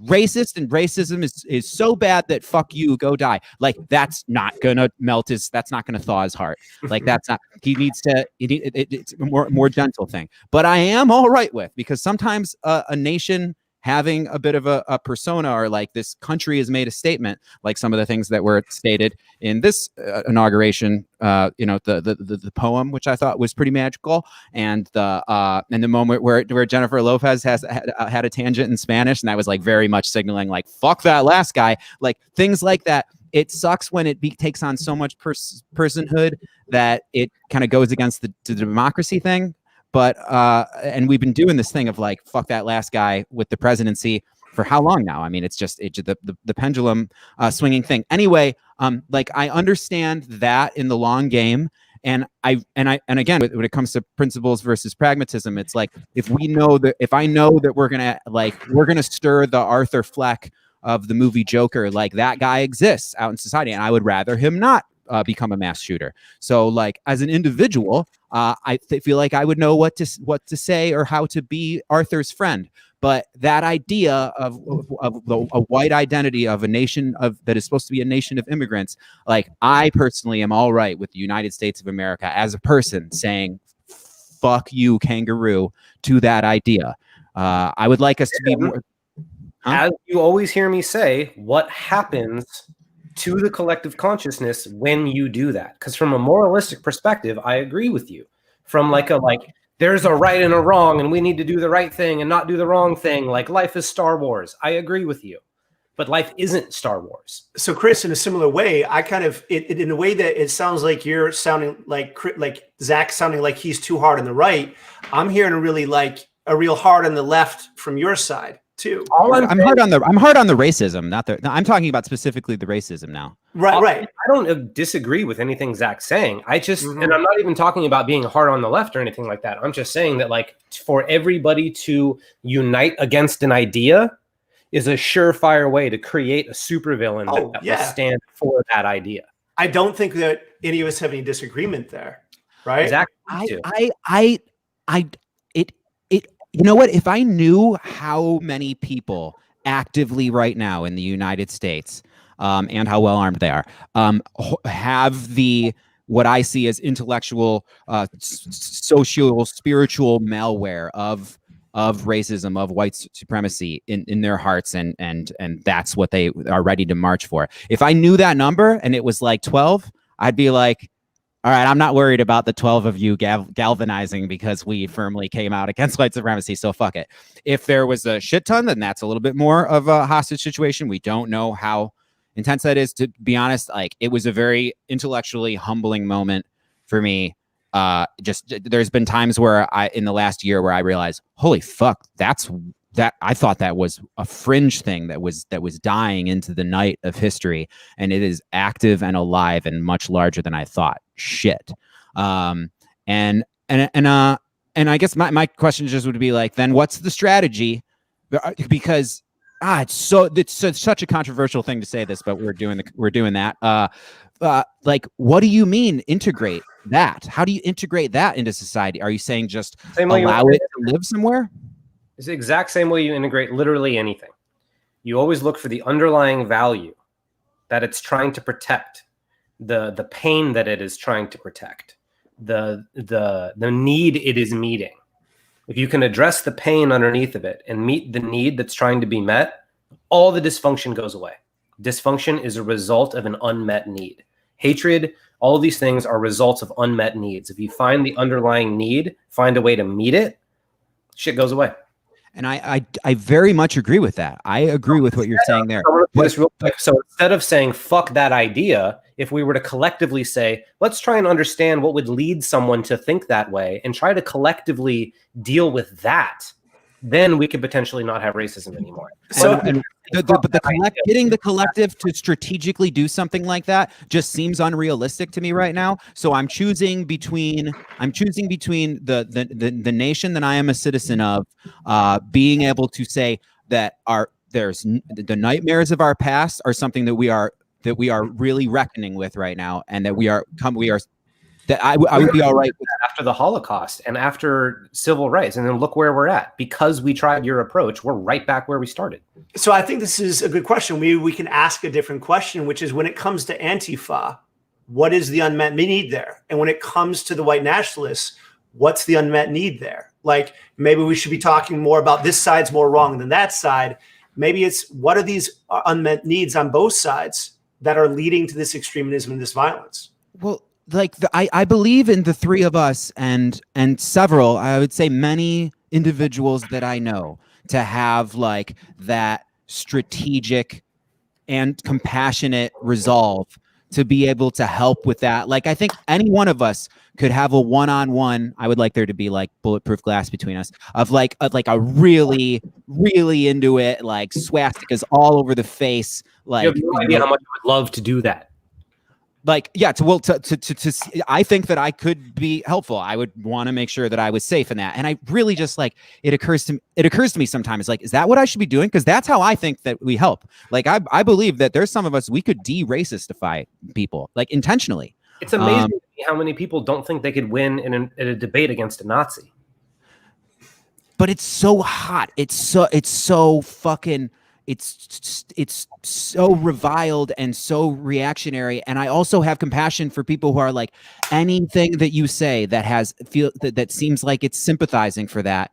racist, and racism is so bad that fuck you, go die. Like, that's not gonna that's not gonna thaw his heart. Like, that's not, it's a more gentle thing. But I am all right with, because sometimes a nation having a bit of a persona, or like this country has made a statement, like some of the things that were stated in this inauguration, the poem, which I thought was pretty magical, and the moment where Jennifer Lopez had a tangent in Spanish, and that was like very much signaling like, fuck that last guy, like things like that. It sucks when it takes on so much personhood that it kind of goes against the democracy thing. But and we've been doing this thing of like, fuck that last guy with the presidency for how long now? I mean, it's just the pendulum swinging thing. Anyway, like, I understand that in the long game, and again, when it comes to principles versus pragmatism, it's like, if I know that we're gonna stir the Arthur Fleck of the movie Joker, like, that guy exists out in society, and I would rather him not become a mass shooter. So, like, as an individual, I feel like I would know what to say or how to be Arthur's friend. But that idea of a white identity of a nation that is supposed to be a nation of immigrants, like, I personally am all right with the United States of America as a person saying "fuck you, kangaroo" to that idea. I would like us to be more. As you always hear me say, what happens to the collective consciousness when you do that? Because from a moralistic perspective, I agree with you. From like there's a right and a wrong, and we need to do the right thing and not do the wrong thing. Like, life is Star Wars. I agree with you, but life isn't Star Wars. So, Chris, in a similar way, I kind of in a way that it sounds like you're sounding like Zach sounding like he's too hard on the right. I'm hearing a real hard on the left from your side too. I'm hard on the racism, I'm talking about specifically the racism now. Right. I don't disagree with anything Zach's saying. I just, and I'm not even talking about being hard on the left or anything like that. I'm just saying that, like, for everybody to unite against an idea is a surefire way to create a supervillain that will stand for that idea. I don't think that any of us have any disagreement there, right? Exactly. You know what? If I knew how many people actively right now in the United States, and how well armed they are, have what I see as intellectual, social, spiritual malware of racism, of white supremacy in their hearts, and that's what they are ready to march for. If I knew that number and it was like 12, I'd be like, all right, I'm not worried about the 12 of you galvanizing because we firmly came out against white supremacy, so fuck it. If there was a shit ton, then that's a little bit more of a hostage situation. We don't know how intense that is. To be honest, like, it was a very intellectually humbling moment for me. There's been times where in the last year where I realized, holy fuck, I thought that was a fringe thing that was dying into the night of history, and it is active and alive and much larger than I thought. Shit. And I guess my question just would be like, then what's the strategy? Because it's such a controversial thing to say this, but we're doing that. Like, what do you mean integrate that? How do you integrate that into society? Are you saying just allow it to live somewhere? It's the exact same way you integrate literally anything. You always look for the underlying value that it's trying to protect, the pain that it is trying to protect, the need it is meeting. If you can address the pain underneath of it and meet the need that's trying to be met, all the dysfunction goes away. Dysfunction is a result of an unmet need. Hatred, all of these things are results of unmet needs. If you find the underlying need, find a way to meet it, shit goes away. And I very much agree with that. I agree with what you're saying there. So instead of saying fuck that idea, if we were to collectively say, let's try and understand what would lead someone to think that way and try to collectively deal with that, then we could potentially not have racism anymore. So, Getting the collective to strategically do something like that just seems unrealistic to me right now. So I'm choosing between the nation that I am a citizen of, being able to say that the nightmares of our past are something that we are really reckoning with right now, and that I would be all right with that. After the Holocaust and after civil rights, and then look where we're at. Because we tried your approach, we're right back where we started. So I think this is a good question. Maybe we can ask a different question, which is, when it comes to Antifa, what is the unmet need there? And when it comes to the white nationalists, what's the unmet need there? Like, maybe we should be talking more about this side's more wrong than that side. Maybe it's, what are these unmet needs on both sides that are leading to this extremism and this violence? Well, like I believe in the three of us and several, I would say many individuals that I know, to have like that strategic and compassionate resolve to be able to help with that. Like, I think any one of us could have a one-on-one. I would like there to be like bulletproof glass between us, of like a really, really into it, like swastikas all over the face. Like, you have no idea how much I would love to do that. Like, yeah, I think that I could be helpful. I would want to make sure that I was safe in that. And I really just like, it occurs to me sometimes, like, is that what I should be doing? Because that's how I think that we help. Like, I believe that there's some of us, we could de-racistify people, like, intentionally. It's amazing to me how many people don't think they could win in a debate against a Nazi. But it's so hot. It's so fucking... It's so reviled and so reactionary. And I also have compassion for people who are like, anything that you say that seems like it's sympathizing for that,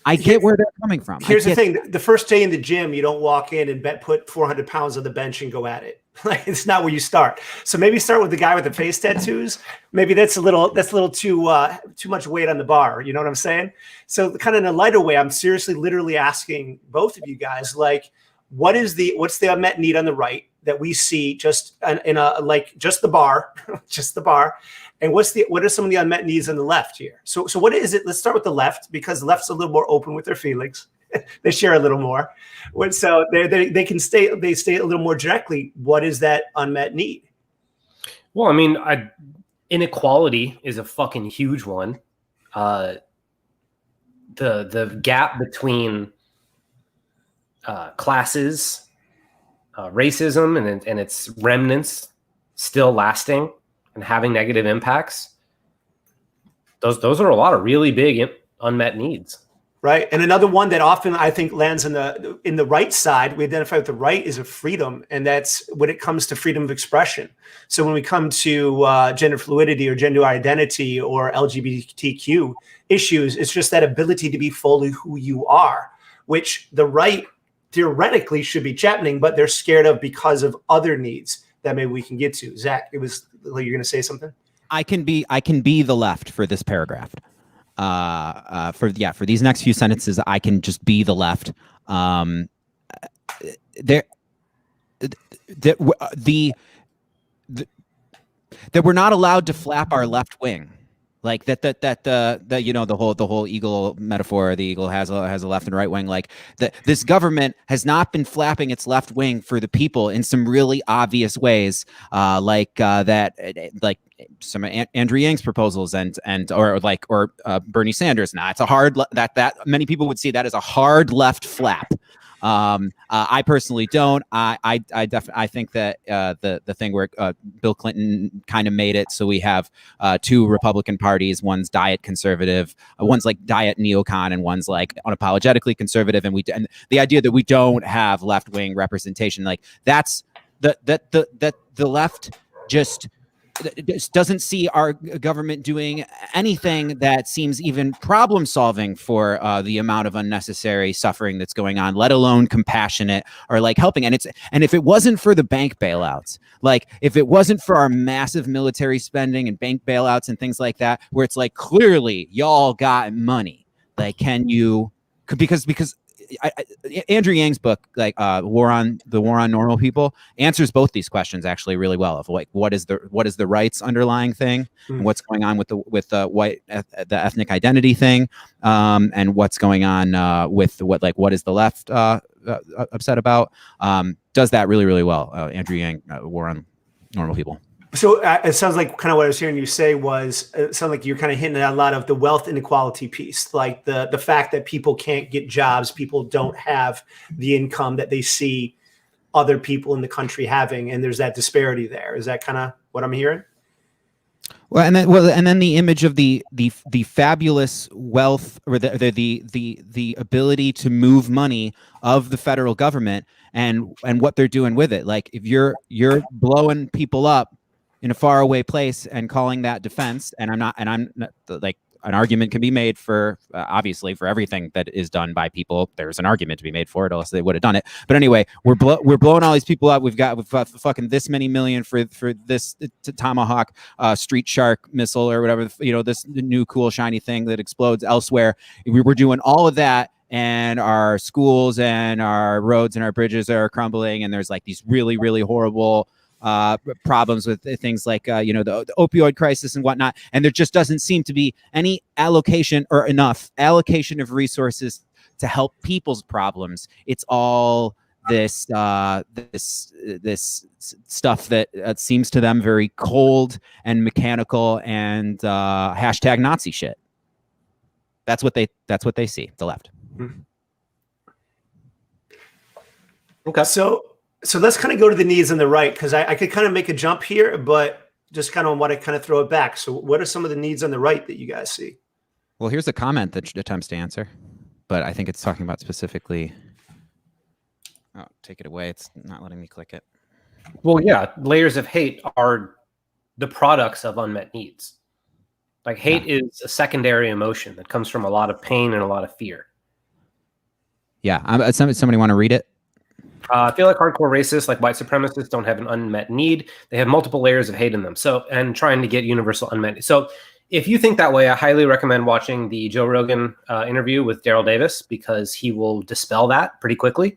I get where they're coming from. Here's the thing. The first day in the gym, you don't walk in and put 400 pounds on the bench and go at it. Like, it's not where you start. So maybe start with the guy with the face tattoos. Maybe that's a little too much weight on the bar. You know what I'm saying? So kind of in a lighter way, I'm seriously, literally asking both of you guys, like, what's the unmet need on the right that we see just just the bar, just the bar, and what are some of the unmet needs on the left here? So what is it? Let's start with the left, because the left's a little more open with their feelings. They share a little more, so they can stay a little more directly. What is that unmet need? Well, I mean, inequality is a fucking huge one. The gap between classes, racism and its remnants still lasting and having negative impacts. Those are a lot of really big unmet needs. Right. And another one that often I think lands in the right side, we identify with the right, is a freedom. And that's when it comes to freedom of expression. So when we come to gender fluidity or gender identity or LGBTQ issues, it's just that ability to be fully who you are, which the right theoretically should be championing, but they're scared of because of other needs that maybe we can get to. Zach, you're going to say something? I can be the left for this paragraph. For these next few sentences, I can just be the left. That we're not allowed to flap our left wing, like that you know, the whole eagle metaphor. The eagle has a left and right wing. Like that, this government has not been flapping its left wing for the people in some really obvious ways, like some Andrew Yang's proposals or Bernie Sanders. Now, it's a hard that many people would see that as a hard left flap. I personally don't. I think that the thing where Bill Clinton kind of made it so we have two Republican parties. One's diet conservative, one's like diet neocon, and one's like unapologetically conservative. And the idea that we don't have left wing representation, like that's the left just doesn't see our government doing anything that seems even problem solving for the amount of unnecessary suffering that's going on, let alone compassionate or like helping. And if it wasn't for the bank bailouts, like if it wasn't for our massive military spending and bank bailouts and things like that, where it's like, clearly y'all got money, like, because Andrew Yang's book, like War on Normal People, answers both these questions actually really well. Of like what is the rights underlying thing, and what's going on with the ethnic identity thing, and what's going on with what is the left upset about. Does that really, really well. Andrew Yang, War on Normal People. So it sounds like kind of what I was hearing you say was, it sounds like you're kind of hitting at a lot of the wealth inequality piece, like the fact that people can't get jobs, people don't have the income that they see other people in the country having, and there's that disparity there. Is that kind of what I'm hearing? Well, and then the image of the fabulous wealth, or the ability to move money of the federal government, and what they're doing with it. Like if you're blowing people up in a faraway place and calling that defense, and I'm not like, an argument can be made for obviously for everything that is done by people. There's an argument to be made for it, else they would have done it. But anyway, we're blowing all these people up. We've got fucking this many million for this Tomahawk Street Shark missile or whatever, this new cool shiny thing that explodes elsewhere. We're doing all of that, and our schools and our roads and our bridges are crumbling, and there's like these really, really horrible problems with things like the opioid crisis and whatnot, and there just doesn't seem to be any allocation or enough allocation of resources to help people's problems. It's all this stuff that seems to them very cold and mechanical and hashtag Nazi shit. That's what they see, the left. Okay, so let's kind of go to the needs on the right, because I could kind of make a jump here, but just kind of want to kind of throw it back. So what are some of the needs on the right that you guys see? Well, here's a comment that attempts to answer, but I think it's talking about specifically. Oh, take it away. It's not letting me click it. Well, yeah, layers of hate are the products of unmet needs. Like hate is a secondary emotion that comes from a lot of pain and a lot of fear. Yeah. Somebody want to read it? I feel like hardcore racists, like white supremacists, don't have an unmet need. They have multiple layers of hate in them. So, and trying to get universal unmet need. So if you think that way, I highly recommend watching the Joe Rogan interview with Daryl Davis, because he will dispel that pretty quickly.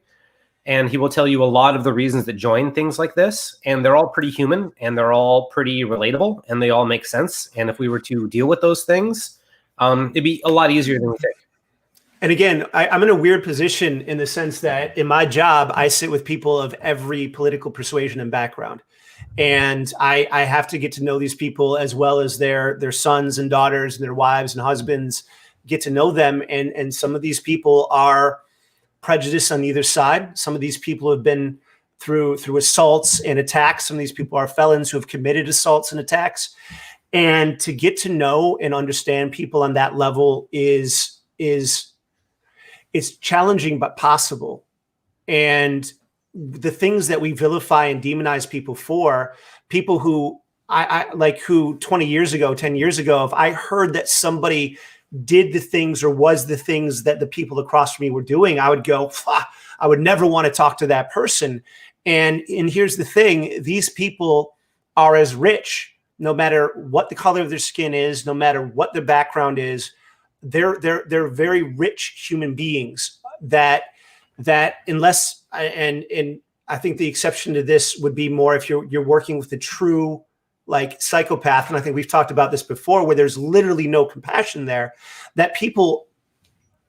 And he will tell you a lot of the reasons that join things like this. And they're all pretty human, and they're all pretty relatable, and they all make sense. And if we were to deal with those things, it'd be a lot easier than we think. And again, I'm in a weird position in the sense that in my job, I sit with people of every political persuasion and background. And I have to get to know these people as well as their sons and daughters and their wives and husbands, get to know them. And some of these people are prejudiced on either side. Some of these people have been through assaults and attacks. Some of these people are felons who have committed assaults and attacks. And to get to know and understand people on that level is challenging but possible. And the things that we vilify and demonize people for, people who who 20 years ago, 10 years ago, if I heard that somebody did the things or was the things that the people across from me were doing, I would go, I would never want to talk to that person. And here's the thing, these people are as rich, no matter what the color of their skin is, no matter what their background is. They're very rich human beings that unless, and I think the exception to this would be more if you're working with a true like psychopath. And I think we've talked about this before, where there's literally no compassion there, that people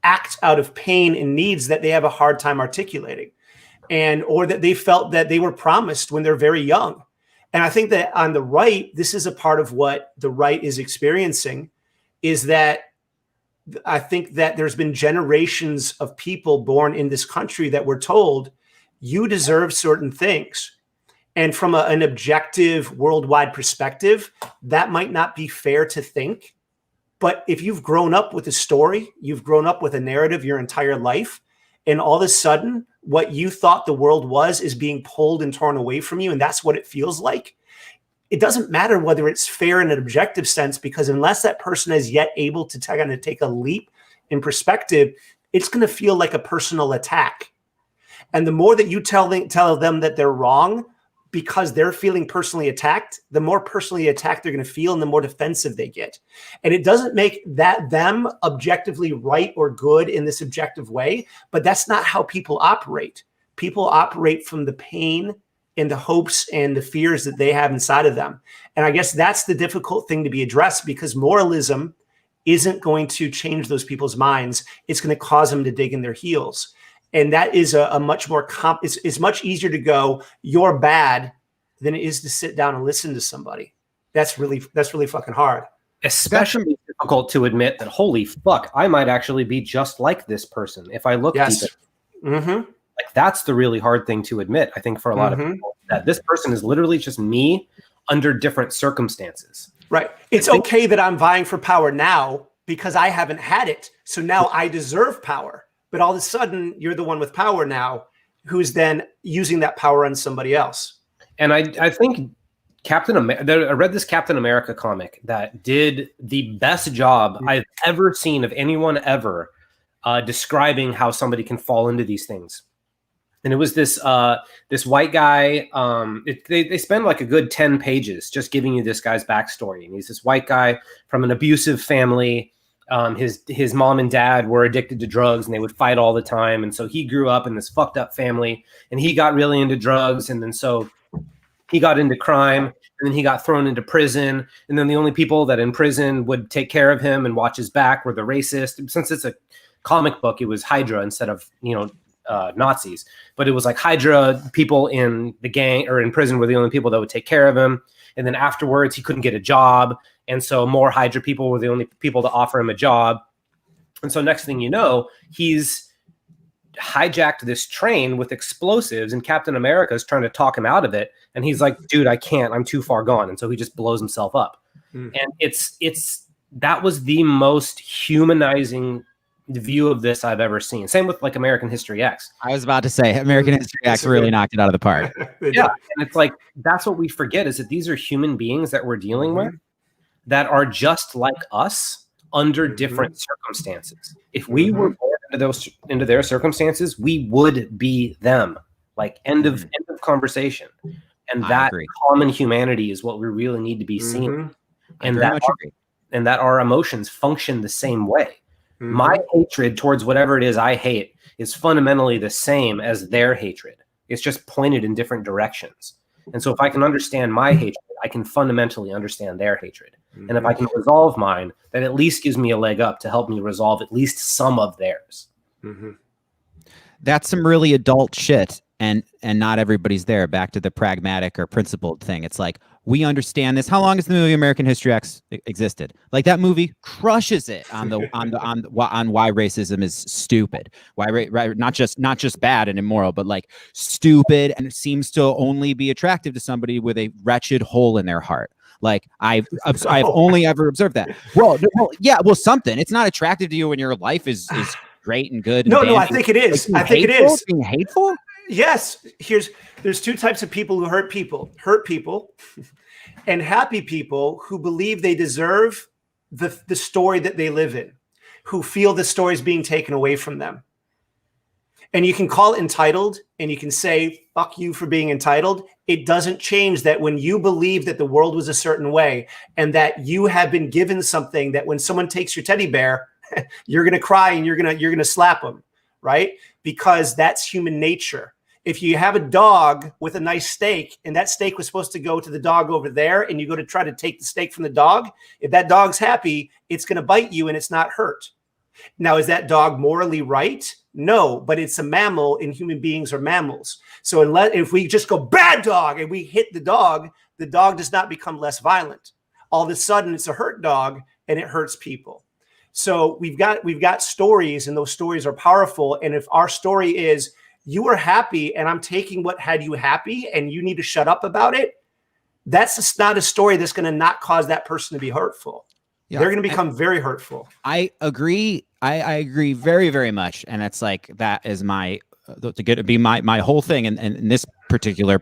act out of pain and needs that they have a hard time articulating, or that they felt that they were promised when they're very young. And I think that on the right, this is a part of what the right is experiencing, is that I think that there's been generations of people born in this country that were told, you deserve certain things. And from an objective worldwide perspective, that might not be fair to think. But if you've grown up with a story, you've grown up with a narrative your entire life, and all of a sudden what you thought the world was is being pulled and torn away from you, and that's what it feels like. It doesn't matter whether it's fair in an objective sense, because unless that person is yet able to kind of take a leap in perspective, it's going to feel like a personal attack. And the more that you tell them that they're wrong, because they're feeling personally attacked, the more personally attacked they're going to feel and the more defensive they get. And it doesn't make that them objectively right or good in this objective way, but that's not how people operate. People operate from the pain and the hopes and the fears that they have inside of them. And I guess that's the difficult thing to be addressed, because moralism isn't going to change those people's minds. It's going to cause them to dig in their heels. And that is a much more it's much easier to go, you're bad, than it is to sit down and listen to somebody. That's really fucking hard. Especially difficult to admit that, holy fuck, I might actually be just like this person if I look deep. Mm-hmm. Like, that's the really hard thing to admit, I think, for a lot of people, that this person is literally just me under different circumstances. Right. It's okay that I'm vying for power now because I haven't had it. So now I deserve power. But all of a sudden, you're the one with power now who's then using that power on somebody else. And I think I read this Captain America comic that did the best job I've ever seen of anyone ever describing how somebody can fall into these things. And it was this white guy. They spend like a good 10 pages just giving you this guy's backstory. And he's this white guy from an abusive family. His mom and dad were addicted to drugs and they would fight all the time. And so he grew up in this fucked up family and he got really into drugs. And then so he got into crime and then he got thrown into prison. And then the only people that in prison would take care of him and watch his back were the racist. Since it's a comic book, it was Hydra instead of, Nazis. But it was like Hydra people in the gang or in prison were the only people that would take care of him. And then afterwards, he couldn't get a job. And so more Hydra people were the only people to offer him a job. And so next thing you know, he's hijacked this train with explosives and Captain America is trying to talk him out of it. And he's like, dude, I can't, I'm too far gone. And so he just blows himself up. And that was the most humanizing view of this I've ever seen. Same with like American History X. I was about to say American History X really knocked it out of the park. Yeah. And it's like, that's what we forget, is that these are human beings that we're dealing with that are just like us under different circumstances. If we were born into their circumstances, we would be them. Like end of conversation. And that common humanity is what we really need to be seeing. And that our emotions function the same way. My hatred towards whatever it is I hate is fundamentally the same as their hatred. It's just pointed in different directions. And so if I can understand my hatred, I can fundamentally understand their hatred. And if I can resolve mine, that at least gives me a leg up to help me resolve at least some of theirs. That's some really adult shit. And not everybody's there. Back to the pragmatic or principled thing. It's like, we understand this. How long has the movie American History X existed? Like, that movie crushes it on why racism is stupid. Why not just bad and immoral, but like stupid, and it seems to only be attractive to somebody with a wretched hole in their heart. Like, I've only ever observed that. Well, something. It's not attractive to you when your life is great and good. No, I think it is. Like, it is being hateful. Yes. There's two types of people who hurt people and happy people who believe they deserve the story that they live in, who feel the story is being taken away from them. And you can call it entitled and you can say, fuck you for being entitled. It doesn't change that when you believe that the world was a certain way and that you have been given something, that when someone takes your teddy bear, you're going to cry and you're going to slap them, right? Because that's human nature. If you have a dog with a nice steak and that steak was supposed to go to the dog over there and you go to try to take the steak from the dog, if that dog's happy, it's going to bite you and it's not hurt. Now, is that dog morally right? No, but it's a mammal and human beings are mammals. So if we just go bad dog and we hit the dog does not become less violent. All of a sudden it's a hurt dog and it hurts people. So we've got stories and those stories are powerful. And if our story is, you were happy and I'm taking what had you happy and you need to shut up about it, that's just not a story that's going to not cause that person to be hurtful. Yeah, they're going to become very hurtful. I agree. I agree very, very much. And it's like, that is my whole thing. And this particular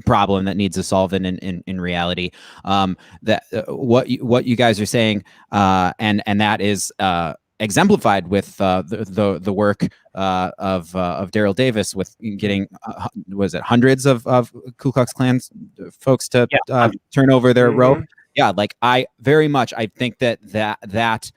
problem that needs to solve in reality, that what you guys are saying, and that is exemplified with the work of Daryl Davis with getting was it hundreds of Ku Klux Klan folks to turn over their rope. Yeah, like I think that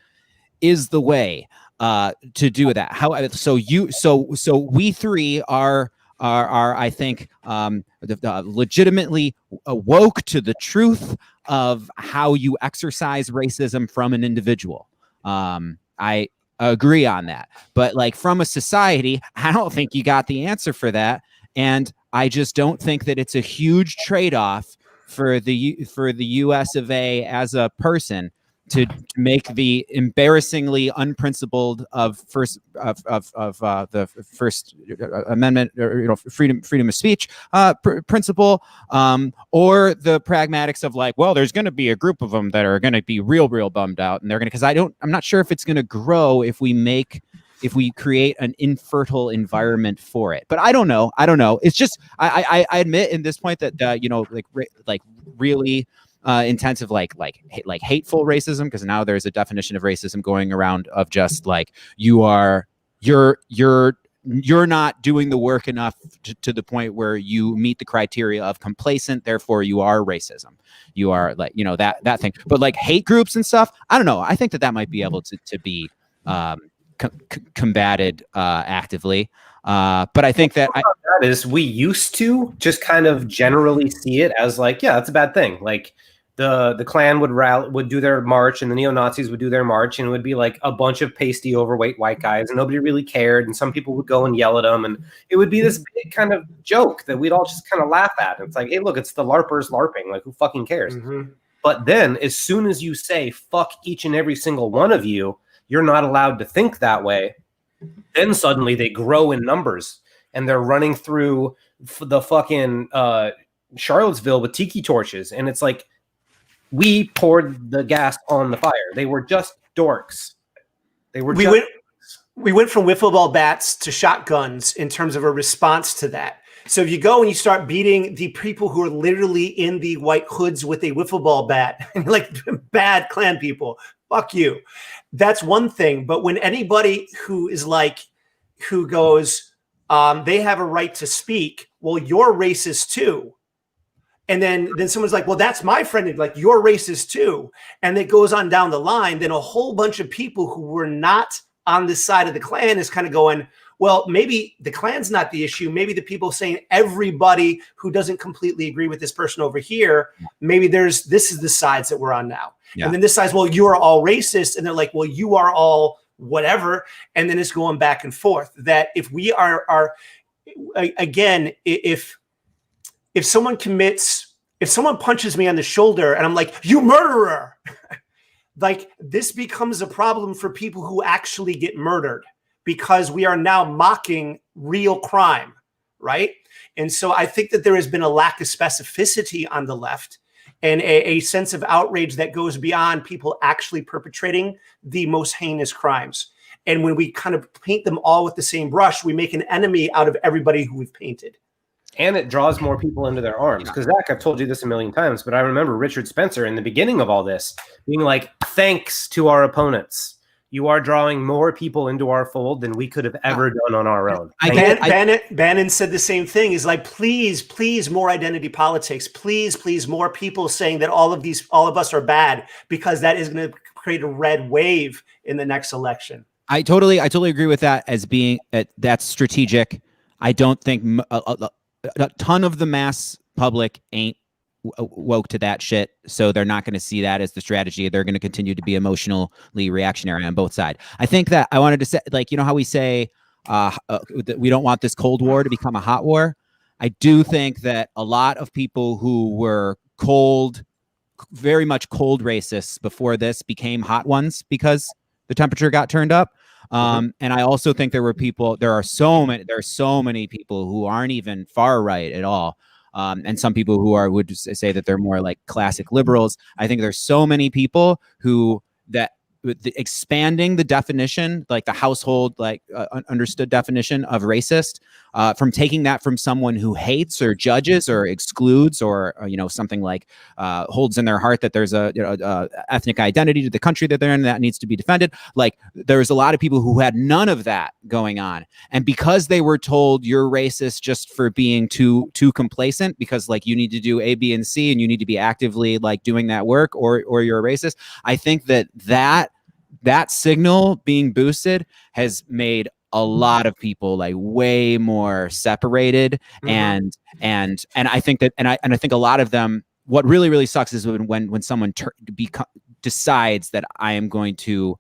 is the way to do that. How so we three are I think legitimately woke to the truth of how you exercise racism from an individual. I agree on that, but like from a society, I don't think you got the answer for that, and I just don't think that it's a huge trade-off for the U.S. of A. as a person to make the embarrassingly unprincipled of the First Amendment, or freedom of speech principle, or the pragmatics of like, well, there's going to be a group of them that are going to be real bummed out, and they're going to, I'm not sure if it's going to grow if we create an infertile environment for it. But I don't know. It's just I admit in this point that really intensive like hateful racism, because now there's a definition of racism going around of just like you're not doing the work enough to the point where you meet the criteria of complacent, therefore you are racism. You are like, that thing. But like hate groups and stuff, I don't know. I think that might be able to be combated actively. But I think that we used to just kind of generally see it as like, yeah, that's a bad thing. Like the Klan would do their march, and the neo-Nazis would do their march, and it would be like a bunch of pasty, overweight white guys, and nobody really cared. And some people would go and yell at them, and it would be this big kind of joke that we'd all just kind of laugh at. And it's like, hey, look, it's the LARPers LARPing. Like, who fucking cares? But then as soon as you say fuck each and every single one of you, you're not allowed to think that way. Then suddenly they grow in numbers, and they're running through the fucking Charlottesville with tiki torches. And it's like, we poured the gas on the fire. They were just dorks. We went from wiffle ball bats to shotguns in terms of a response to that. So if you go and you start beating the people who are literally in the white hoods with a wiffle ball bat, and like bad Klan people, fuck you. That's one thing. But when anybody who goes, they have a right to speak, well, you're racist too. And then someone's like, well, that's my friend. And like, you're racist too. And it goes on down the line. Then a whole bunch of people who were not on the side of the Klan is kind of going, well, maybe the Klan's not the issue. Maybe the people saying everybody who doesn't completely agree with this person over here, maybe this is the sides that we're on now. Yeah. And then this side's, well, you are all racist. And they're like, well, you are all whatever. And then it's going back and forth. That if we are again, if someone punches me on the shoulder and I'm like, you murderer, like this becomes a problem for people who actually get murdered, because we are now mocking real crime, right? And so I think that there has been a lack of specificity on the left, and a sense of outrage that goes beyond people actually perpetrating the most heinous crimes. And when we kind of paint them all with the same brush, we make an enemy out of everybody who we've painted. And it draws more people into their arms. Because Zach, I've told you this a million times, but I remember Richard Spencer in the beginning of all this being like, thanks to our opponents, you are drawing more people into our fold than we could have ever done on our own. Bannon said the same thing. Is like, please, more identity politics. Please, more people saying that all of us are bad, because that is going to create a red wave in the next election. I totally agree with that as being that's strategic. I don't think a ton of the mass public ain't woke to that shit, so they're not going to see that as the strategy. They're going to continue to be emotionally reactionary on both sides. I think that I wanted to say, like, how we say that we don't want this Cold War to become a hot war. I do think that a lot of people who were very much cold racists before this became hot ones because the temperature got turned up. And I also think there are so many people who aren't even far right at all. And some people who would say that they're more like classic liberals. I think there's so many people expanding the definition, like the household, understood definition of racist, taking that from someone who hates or judges or excludes or something like holds in their heart that there's a ethnic identity to the country that they're in that needs to be defended. Like there's a lot of people who had none of that going on, and because they were told you're racist just for being too complacent, because like you need to do A, B, and C, and you need to be actively like doing that work, or you're a racist. I think that signal being boosted has made a lot of people like way more separated. And I think that, and I think a lot of them, what really sucks is when someone decides that I am going to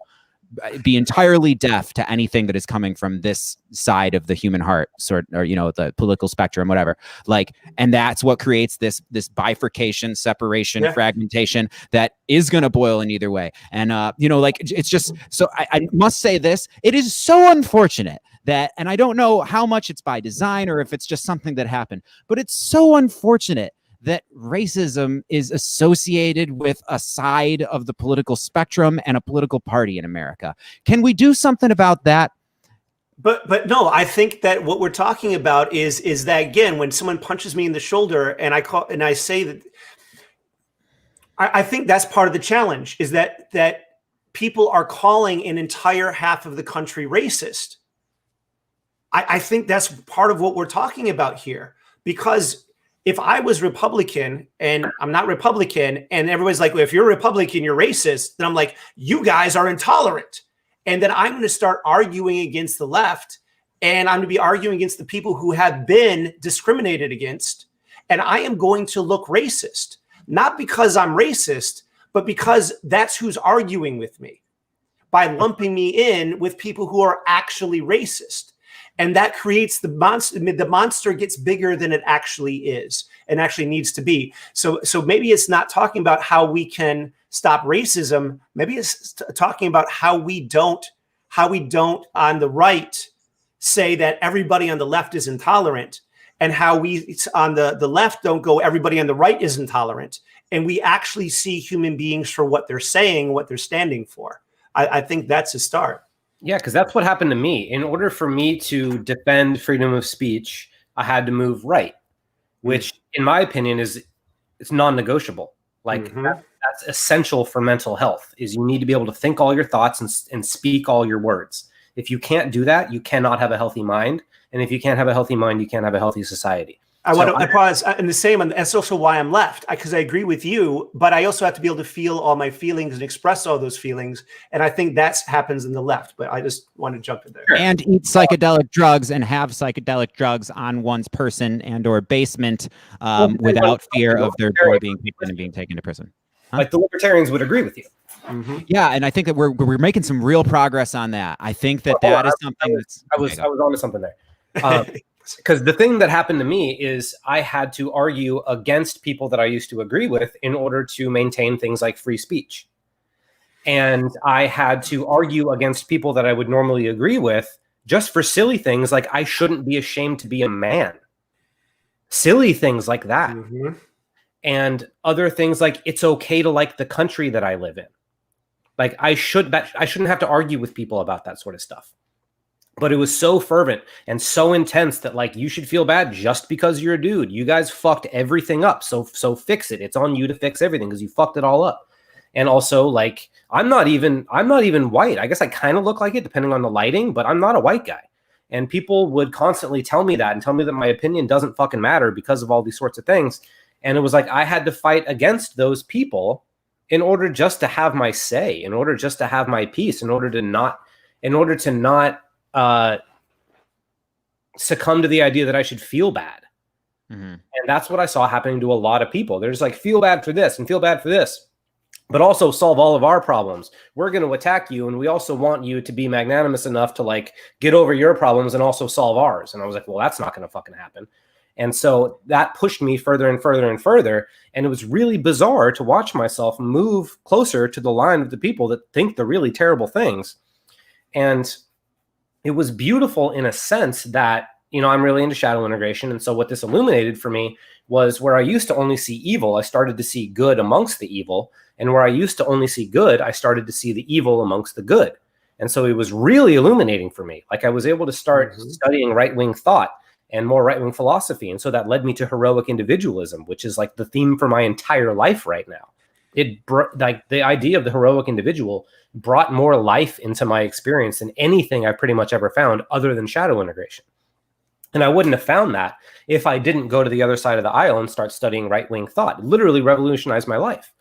be entirely deaf to anything that is coming from this side of the human heart, or the political spectrum, whatever. Like, and that's what creates this bifurcation, separation, fragmentation that is going to boil in either way. And like it's just so. I must say this: it is so unfortunate that, and I don't know how much it's by design or if it's just something that happened, but it's so unfortunate that racism is associated with a side of the political spectrum and a political party in America. Can we do something about that? But no, I think that what we're talking about is that, again, when someone punches me in the shoulder and I say that, I think that's part of the challenge, is that people are calling an entire half of the country racist. I think that's part of what we're talking about here, because if I was Republican and I'm not Republican, and everybody's like, well, if you're Republican, you're racist, then I'm like, you guys are intolerant. And then I'm going to start arguing against the left, and I'm going to be arguing against the people who have been discriminated against. And I am going to look racist, not because I'm racist, but because that's who's arguing with me, by lumping me in with people who are actually racist. And that creates the monster. The monster gets bigger than it actually is and actually needs to be. So maybe it's not talking about how we can stop racism. Maybe it's talking about how we don't on the right say that everybody on the left is intolerant, and how we on the left don't go everybody on the right is intolerant. And we actually see human beings for what they're saying, what they're standing for. I think that's a start. Yeah, because that's what happened to me. In order for me to defend freedom of speech, I had to move right, which, in my opinion, it's non-negotiable. Like that's essential for mental health. Is you need to be able to think all your thoughts and speak all your words. If you can't do that, you cannot have a healthy mind, and if you can't have a healthy mind, you can't have a healthy society. I pause, and the same, and that's also why I'm left, because I agree with you, but I also have to be able to feel all my feelings and express all those feelings, and I think that happens in the left, but I just want to jump in there. And eat psychedelic drugs and have psychedelic drugs on one's person and or basement without fear of their boy being picked and being taken to prison. Huh? Like the libertarians would agree with you. Yeah, and I think that we're making some real progress on that. I think that is something that's... I was onto something there. Because the thing that happened to me is I had to argue against people that I used to agree with in order to maintain things like free speech. And I had to argue against people that I would normally agree with just for silly things like I shouldn't be ashamed to be a man. Silly things like that. And other things like it's okay to like the country that I live in. Like I shouldn't have to argue with people about that sort of stuff. But it was so fervent and so intense that like you should feel bad just because you're a dude. You guys fucked everything up. So fix it. It's on you to fix everything because you fucked it all up. And also like I'm not even white. I guess I kind of look like it depending on the lighting, but I'm not a white guy. And people would constantly tell me that and tell me that my opinion doesn't fucking matter because of all these sorts of things. And it was like I had to fight against those people in order just to have my say, in order just to have my peace, in order to not succumb to the idea that I should feel bad. And that's what I saw happening to a lot of people. They're just like, feel bad for this and feel bad for this, but also solve all of our problems. We're going to attack you. And we also want you to be magnanimous enough to like get over your problems and also solve ours. And I was like, well, that's not going to fucking happen. And so that pushed me further and further and further. And it was really bizarre to watch myself move closer to the line of the people that think the really terrible things. And it was beautiful in a sense that, you know, I'm really into shadow integration. And so what this illuminated for me was where I used to only see evil, I started to see good amongst the evil. And where I used to only see good, I started to see the evil amongst the good. And so it was really illuminating for me. Like I was able to start studying right-wing thought and more right-wing philosophy. And so that led me to heroic individualism, which is like the theme for my entire life right now. Like the idea of the heroic individual brought more life into my experience than anything I've pretty much ever found other than shadow integration. And I wouldn't have found that if I didn't go to the other side of the aisle and start studying right-wing thought. It literally revolutionized my life.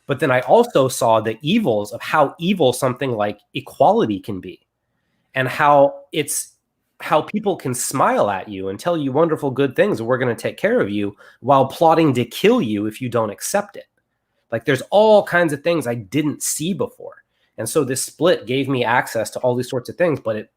But then I also saw the evils of how evil something like equality can be, and how people can smile at you and tell you wonderful good things, and we're going to take care of you, while plotting to kill you if you don't accept it. Like, there's all kinds of things I didn't see before. And so this split gave me access to all these sorts of things, but it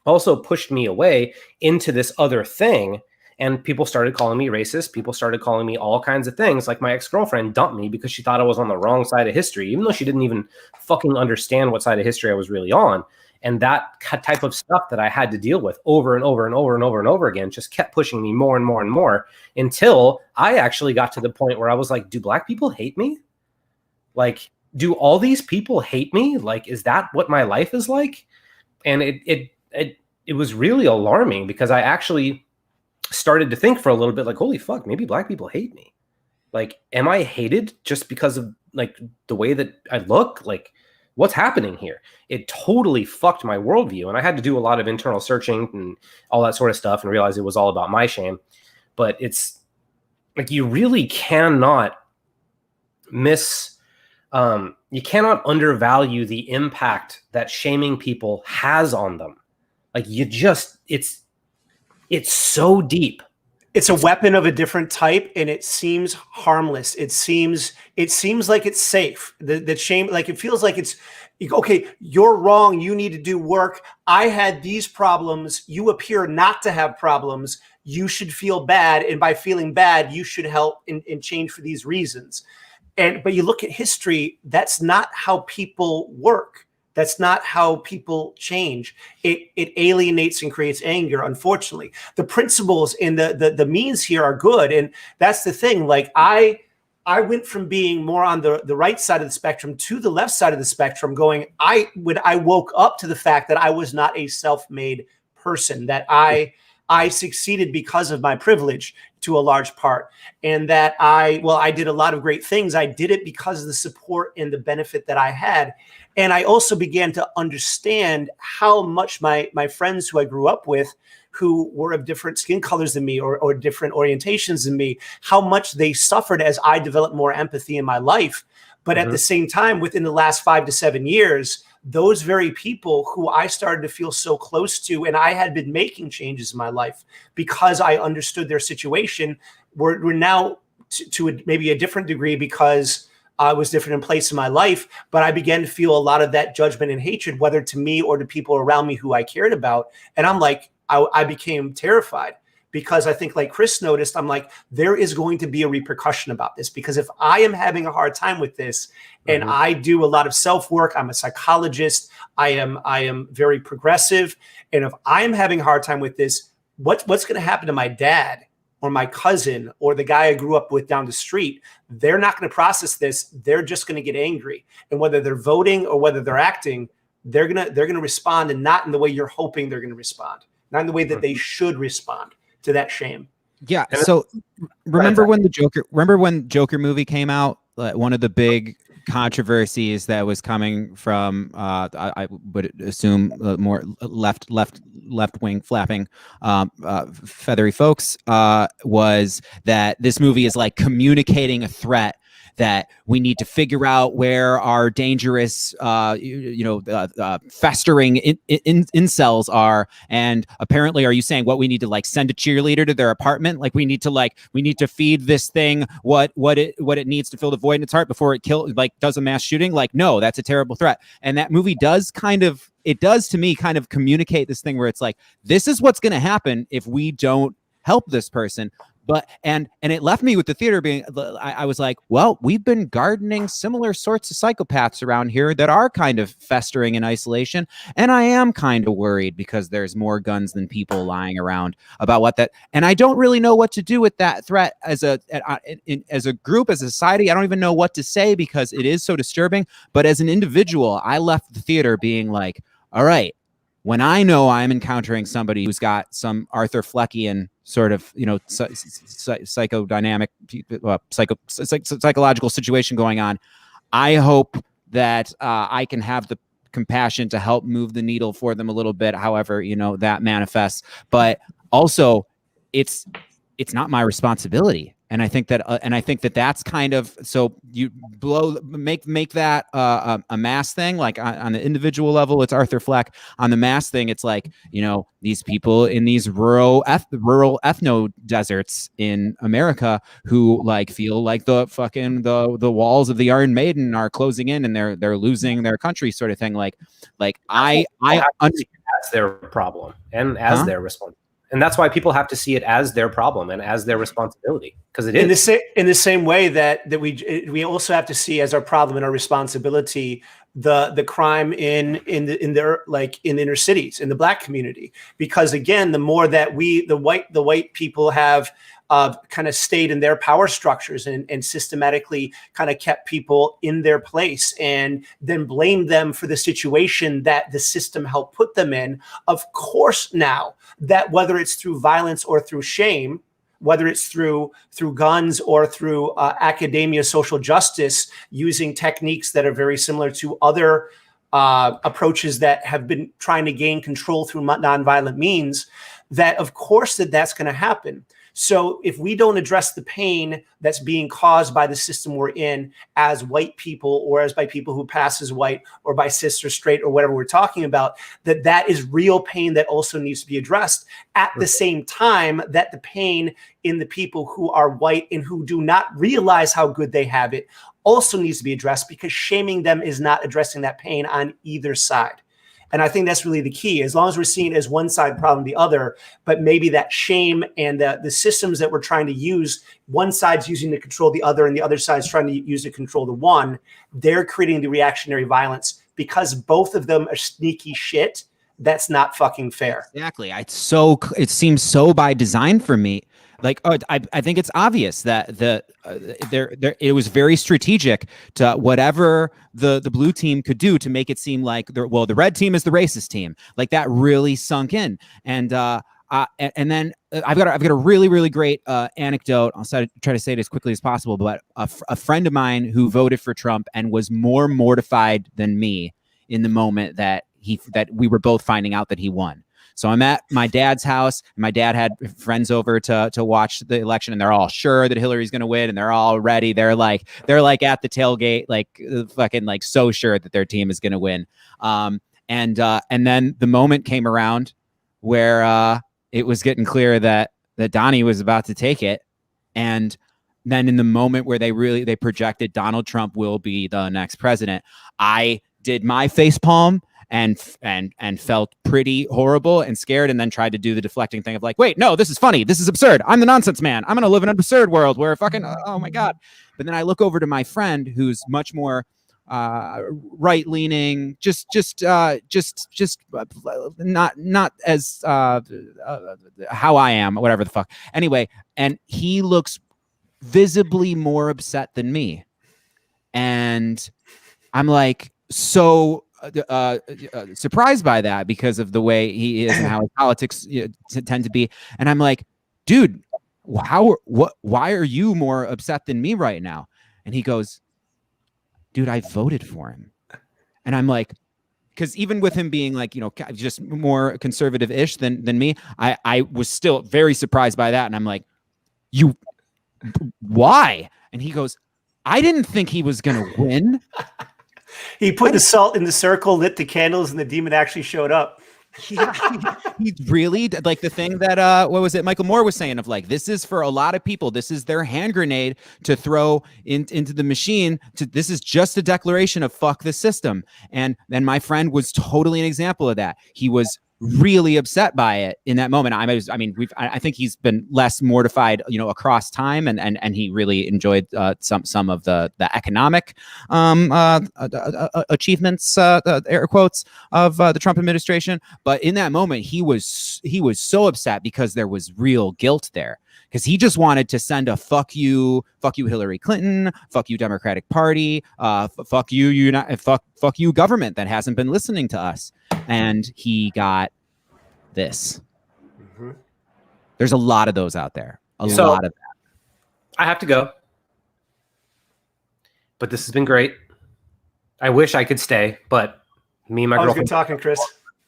also pushed me away into this other thing. And people started calling me racist. People started calling me all kinds of things. Like, my ex-girlfriend dumped me because she thought I was on the wrong side of history, even though she didn't even fucking understand what side of history I was really on. And that type of stuff that I had to deal with over and over and over and over and over again just kept pushing me more and more and more, until I actually got to the point where I was like, do black people hate me? Like, do all these people hate me? Like, is that what my life is like? And it was really alarming, because I actually started to think for a little bit, like, holy fuck, maybe black people hate me. Like, am I hated just because of like the way that I look? Like, what's happening here? It totally fucked my worldview. And I had to do a lot of internal searching and all that sort of stuff, and realize it was all about my shame. But it's like, you really cannot you cannot undervalue the impact that shaming people has on them. Like, it's so deep. It's a weapon of a different type, and it seems harmless. It seems like it's safe. The shame, like, it feels like it's okay. You're wrong. You need to do work. I had these problems. You appear not to have problems. You should feel bad, and by feeling bad, you should help and change for these reasons. But you look at history. That's not how people work. That's not how people change. It alienates and creates anger, unfortunately. The principles and the means here are good. And that's the thing. Like, I went from being more on the right side of the spectrum to the left side of the spectrum, going, I woke up to the fact that I was not a self-made person, that I succeeded because of my privilege to a large part. And that I did a lot of great things. I did it because of the support and the benefit that I had. And I also began to understand how much my friends who I grew up with, who were of different skin colors than me or different orientations than me, how much they suffered as I developed more empathy in my life. But at the same time, within the last 5 to 7 years, those very people who I started to feel so close to, and I had been making changes in my life because I understood their situation, were now to maybe a different degree, because I was different in place in my life, but I began to feel a lot of that judgment and hatred, whether to me or to people around me who I cared about. And I'm like, I became terrified, because I think, like Chris noticed, I'm like, there is going to be a repercussion about this, because if I am having a hard time with this, and I do a lot of self-work, I'm a psychologist, I am very progressive. And if I'm having a hard time with this, what's going to happen to my dad or my cousin or the guy I grew up with down the street? They're not going to process this. They're just going to get angry. And whether they're voting or whether they're acting, they're going to respond, and not in the way you're hoping they're going to respond, not in the way that they should respond to that shame. Yeah. So remember when Joker movie came out? One of the big controversies that was coming from I would assume more left wing flapping feathery folks was that this movie is like communicating a threat, that we need to figure out where our dangerous, festering incels are. And apparently, are you saying what we need to like send a cheerleader to their apartment? Like we need to feed this thing what it needs to fill the void in its heart before it does a mass shooting? Like, no, that's a terrible threat. And that movie does to me kind of communicate this thing where it's like, this is what's going to happen if we don't help this person. But and it left me with the theater being, I was like, well, we've been gardening similar sorts of psychopaths around here that are kind of festering in isolation. And I am kind of worried, because there's more guns than people lying around about what that. And I don't really know what to do with that threat as a group, as a society. I don't even know what to say, because it is so disturbing. But as an individual, I left the theater being like, all right, when I know I'm encountering somebody who's got some Arthur Fleckian sort of, psychodynamic, psychological situation going on, I hope that I can have the compassion to help move the needle for them a little bit, however, that manifests. But also, it's not my responsibility. And I think that that's kind of, so you make that a mass thing. Like on the individual level, it's Arthur Fleck. On the mass thing, it's like, these people in these rural ethno deserts in America who like feel like the walls of the Iron Maiden are closing in and they're losing their country, sort of thing. Like I as their problem and as their responsibility. And that's why people have to see it as their problem and as their responsibility, because it is in the same way that we also have to see as our problem and our responsibility the crime in inner cities, in the Black community, because again, the more that the white people have kind of stayed in their power structures and systematically kind of kept people in their place and then blamed them for the situation that the system helped put them in. Of course, now that whether it's through violence or through shame, whether it's through guns or through academia, social justice, using techniques that are very similar to other approaches that have been trying to gain control through nonviolent means, that of course that's going to happen. So if we don't address the pain that's being caused by the system we're in as white people, or as by people who pass as white, or by cis or straight or whatever we're talking about, that is real pain that also needs to be addressed at the same time that the pain in the people who are white and who do not realize how good they have it also needs to be addressed, because shaming them is not addressing that pain on either side. And I think that's really the key. As long as we're seeing it as one side problem, the other, but maybe that shame and the systems that we're trying to use, one side's using to control the other and the other side's trying to use to control the one, they're creating the reactionary violence because both of them are sneaky shit. That's not fucking fair. Exactly. It seems so by design for me. Like, I think it's obvious that it was very strategic to whatever the blue team could do to make it seem like the red team is the racist team. Like that really sunk in. And then I've got a really, really great anecdote. I'll try to say it as quickly as possible. But a friend of mine who voted for Trump and was more mortified than me in the moment that we were both finding out that he won. So I'm at my dad's house, and my dad had friends over to watch the election, and they're all sure that Hillary's going to win, and they're all ready. They're like at the tailgate, like fucking like so sure that their team is going to win. And then the moment came around where it was getting clear that Donnie was about to take it, and then in the moment where they projected Donald Trump will be the next president, I did my facepalm and felt pretty horrible and scared, and then tried to do the deflecting thing of like, wait, no, this is funny. This is absurd. I'm the nonsense man. I'm going to live in an absurd world where fucking, oh my God. But then I look over to my friend who's much more right leaning, just not as how I am, whatever the fuck. Anyway, and he looks visibly more upset than me. And I'm like, so surprised by that because of the way he is and how his politics tend to be. And I'm like, dude, why are you more upset than me right now? And he goes, dude, I voted for him. And I'm like, because even with him being like, just more conservative-ish than me, I was still very surprised by that. And I'm like, why? And he goes, I didn't think he was going to win. He put the salt in the circle, lit the candles, and the demon actually showed up. He really like the thing that what was it Michael Moore was saying of like, this is for a lot of people, this is their hand grenade to throw into the machine. This is just a declaration of fuck the system. And then my friend was totally an example of that. He was really upset by it in that moment. I think he's been less mortified, across time, and he really enjoyed some of the economic achievements, air quotes, of the Trump administration. But in that moment, he was so upset because there was real guilt there. Because he just wanted to send a fuck you Hillary Clinton, fuck you Democratic Party, fuck you government that hasn't been listening to us. and he got this. Mm-hmm. There's a lot of those out there. A So- lot of that. I have to go, but this has been great. I wish I could stay, but me and my Always girlfriend good talking, Chris.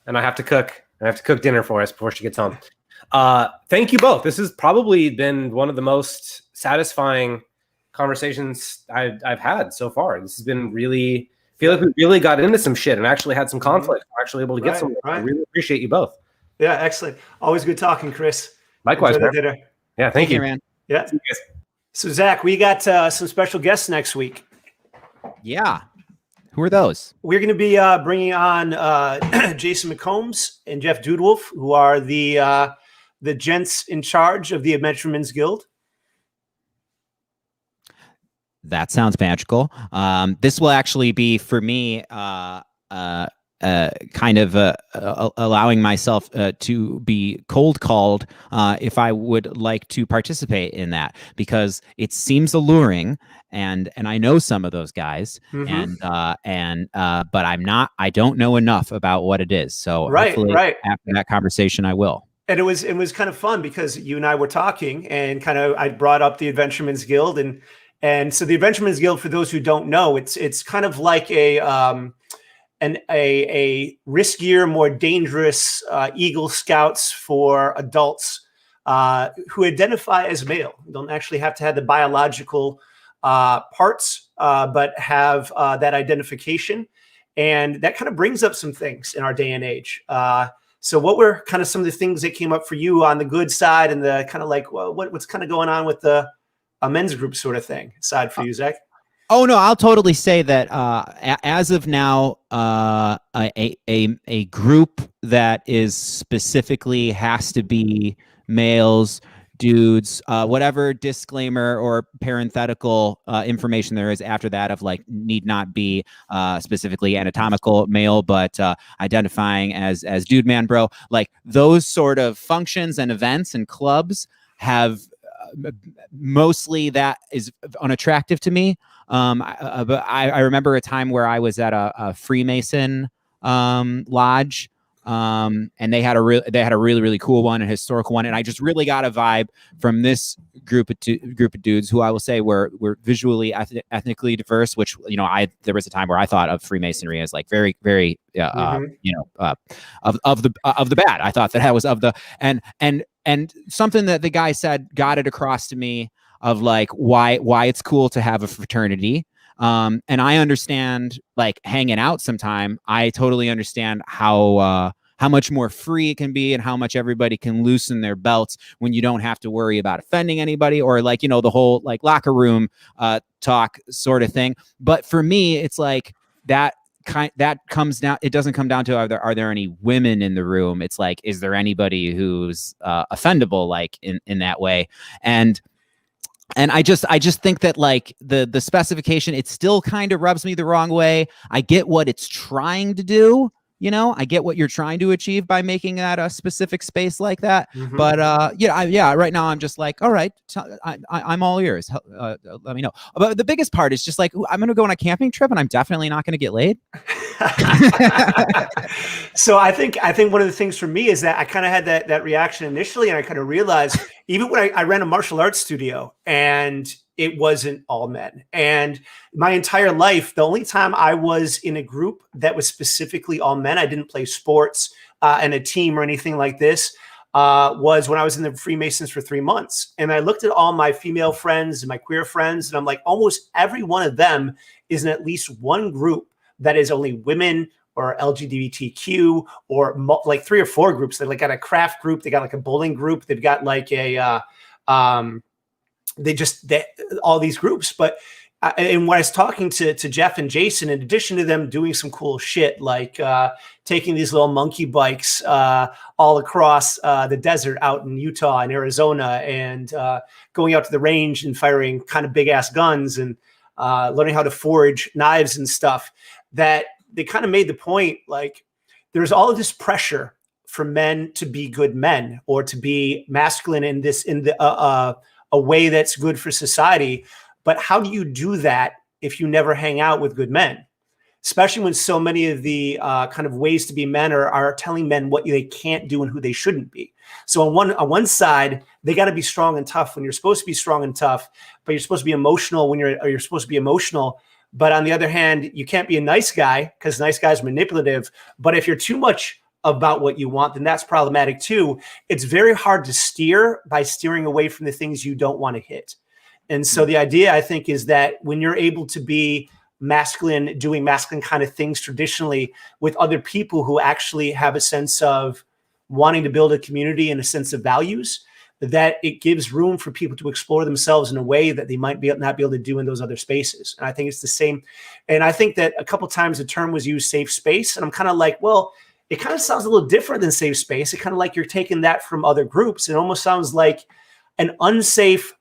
and I have to cook. I have to cook dinner for us before she gets home. Thank you both. This has probably been one of the most satisfying conversations I've had so far. This has been really, I feel like we really got into some shit and actually had some conflict. We're actually able to get some. I really appreciate you both. Yeah, excellent. Always good talking, Chris. Likewise, Enjoy the dinner. Yeah, thank you, man. Yeah. See you guys. So, Zach, we got some special guests next week. Yeah. Who are those? We're going to be bringing on Jason McCombs and Jeff Dudewolf, who are the gents in charge of the Adventuremen's Guild. That sounds magical. This will actually be for me kind of allowing myself to be cold called if I would like to participate in that, because it seems alluring, and I know some of those guys, but I don't know enough about what it is. So hopefully after that conversation, I will. And it was kind of fun because you and I were talking, and kind of I brought up the Adventuremen's Guild, and so the Adventuremen's Guild, for those who don't know, it's kind of like a riskier, more dangerous Eagle Scouts for adults who identify as male. You don't actually have to have the biological parts, but have that identification, and that kind of brings up some things in our day and age. So what were kind of some of the things that came up for you on the good side, and the kind of like, well, what's kind of going on with the men's group sort of thing side for you, Zach? Oh no, I'll totally say that as of now, a group that is specifically has to be males, dudes, whatever disclaimer or parenthetical information there is after that of like need not be specifically anatomical male, but identifying as dude, man, bro, like those sort of functions and events and clubs have mostly that is unattractive to me. But I remember a time where I was at a Freemason lodge, and they had a really cool one, a historical one, and I just really got a vibe from this group of dudes who I will say were visually ethnically diverse. Which, you know, there was a time where I thought of Freemasonry as like very of the bad. I thought that was of the and something that the guy said got it across to me of like why it's cool to have a fraternity. And I understand like hanging out sometime. I totally understand how much more free it can be and how much everybody can loosen their belts when you don't have to worry about offending anybody or like, you know, the whole like locker room talk sort of thing. But for me, it's like that comes down. It doesn't come down to are there any women in the room? It's like, is there anybody who's offendable like in that way? And I just think that like the specification, it still kind of rubs me the wrong way. I get what it's trying to do. You know, I get what you're trying to achieve by making that a specific space like that. But right now I'm just like, all right, I'm all ears. Let me know. But the biggest part is just like, I'm going to go on a camping trip and I'm definitely not going to get laid. So I think one of the things for me is that I kind of had that reaction initially, and I kind of realized even when I ran a martial arts studio and it wasn't all men. And my entire life, the only time I was in a group that was specifically all men, I didn't play sports and a team or anything like this, was when I was in the Freemasons for 3 months. And I looked at all my female friends and my queer friends, and I'm like, almost every one of them is in at least one group that is only women or LGBTQ, or like 3 or 4 groups. They like got a craft group, they got like a bowling group, they've got like a all these groups. But and when I was talking to Jeff and Jason, in addition to them doing some cool shit like taking these little monkey bikes all across the desert out in Utah and Arizona, and going out to the range and firing kind of big ass guns and learning how to forge knives and stuff, that they kind of made the point like there's all of this pressure for men to be good men or to be masculine in a way that's good for society. But how do you do that if you never hang out with good men? especially when so many of the kind of ways to be men are telling men what they can't do and who they shouldn't be. So on one side, they got to be strong and tough when you're supposed to be strong and tough, but you're supposed to be emotional when you're supposed to be emotional. But on the other hand, you can't be a nice guy because nice guys are manipulative. But if you're too much about what you want, then that's problematic too. It's very hard to steer by steering away from the things you don't want to hit. And so the idea, I think, is that when you're able to be masculine, doing masculine kind of things traditionally with other people who actually have a sense of wanting to build a community and a sense of values, that it gives room for people to explore themselves in a way that they might not be able to do in those other spaces. And I think it's the same. And I think that a couple of times the term was used, safe space. And I'm kind of like, well, it kind of sounds a little different than safe space. It kind of like you're taking that from other groups. It almost sounds like an unsafe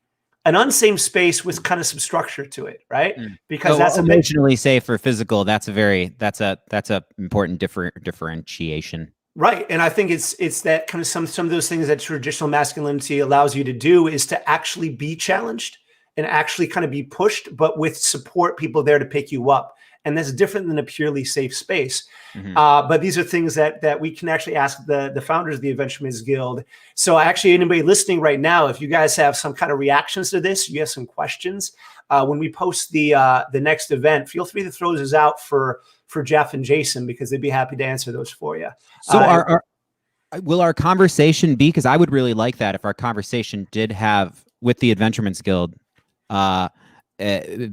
space with kind of some structure to it, right? Because that's emotionally safe or physical. That's a important differentiation. Right. And I think it's that kind of some of those things that traditional masculinity allows you to do is to actually be challenged and actually kind of be pushed, but with support people there to pick you up. And that's different than a purely safe space. But these are things that we can actually ask the founders of the Adventurers Guild. So actually, anybody listening right now, if you guys have some kind of reactions to this, you have some questions, when we post the next event, feel free to throw those out for Jeff and Jason, because they'd be happy to answer those for you. So will our conversation be, because I would really like that if our conversation did have with the Adventurers Guild,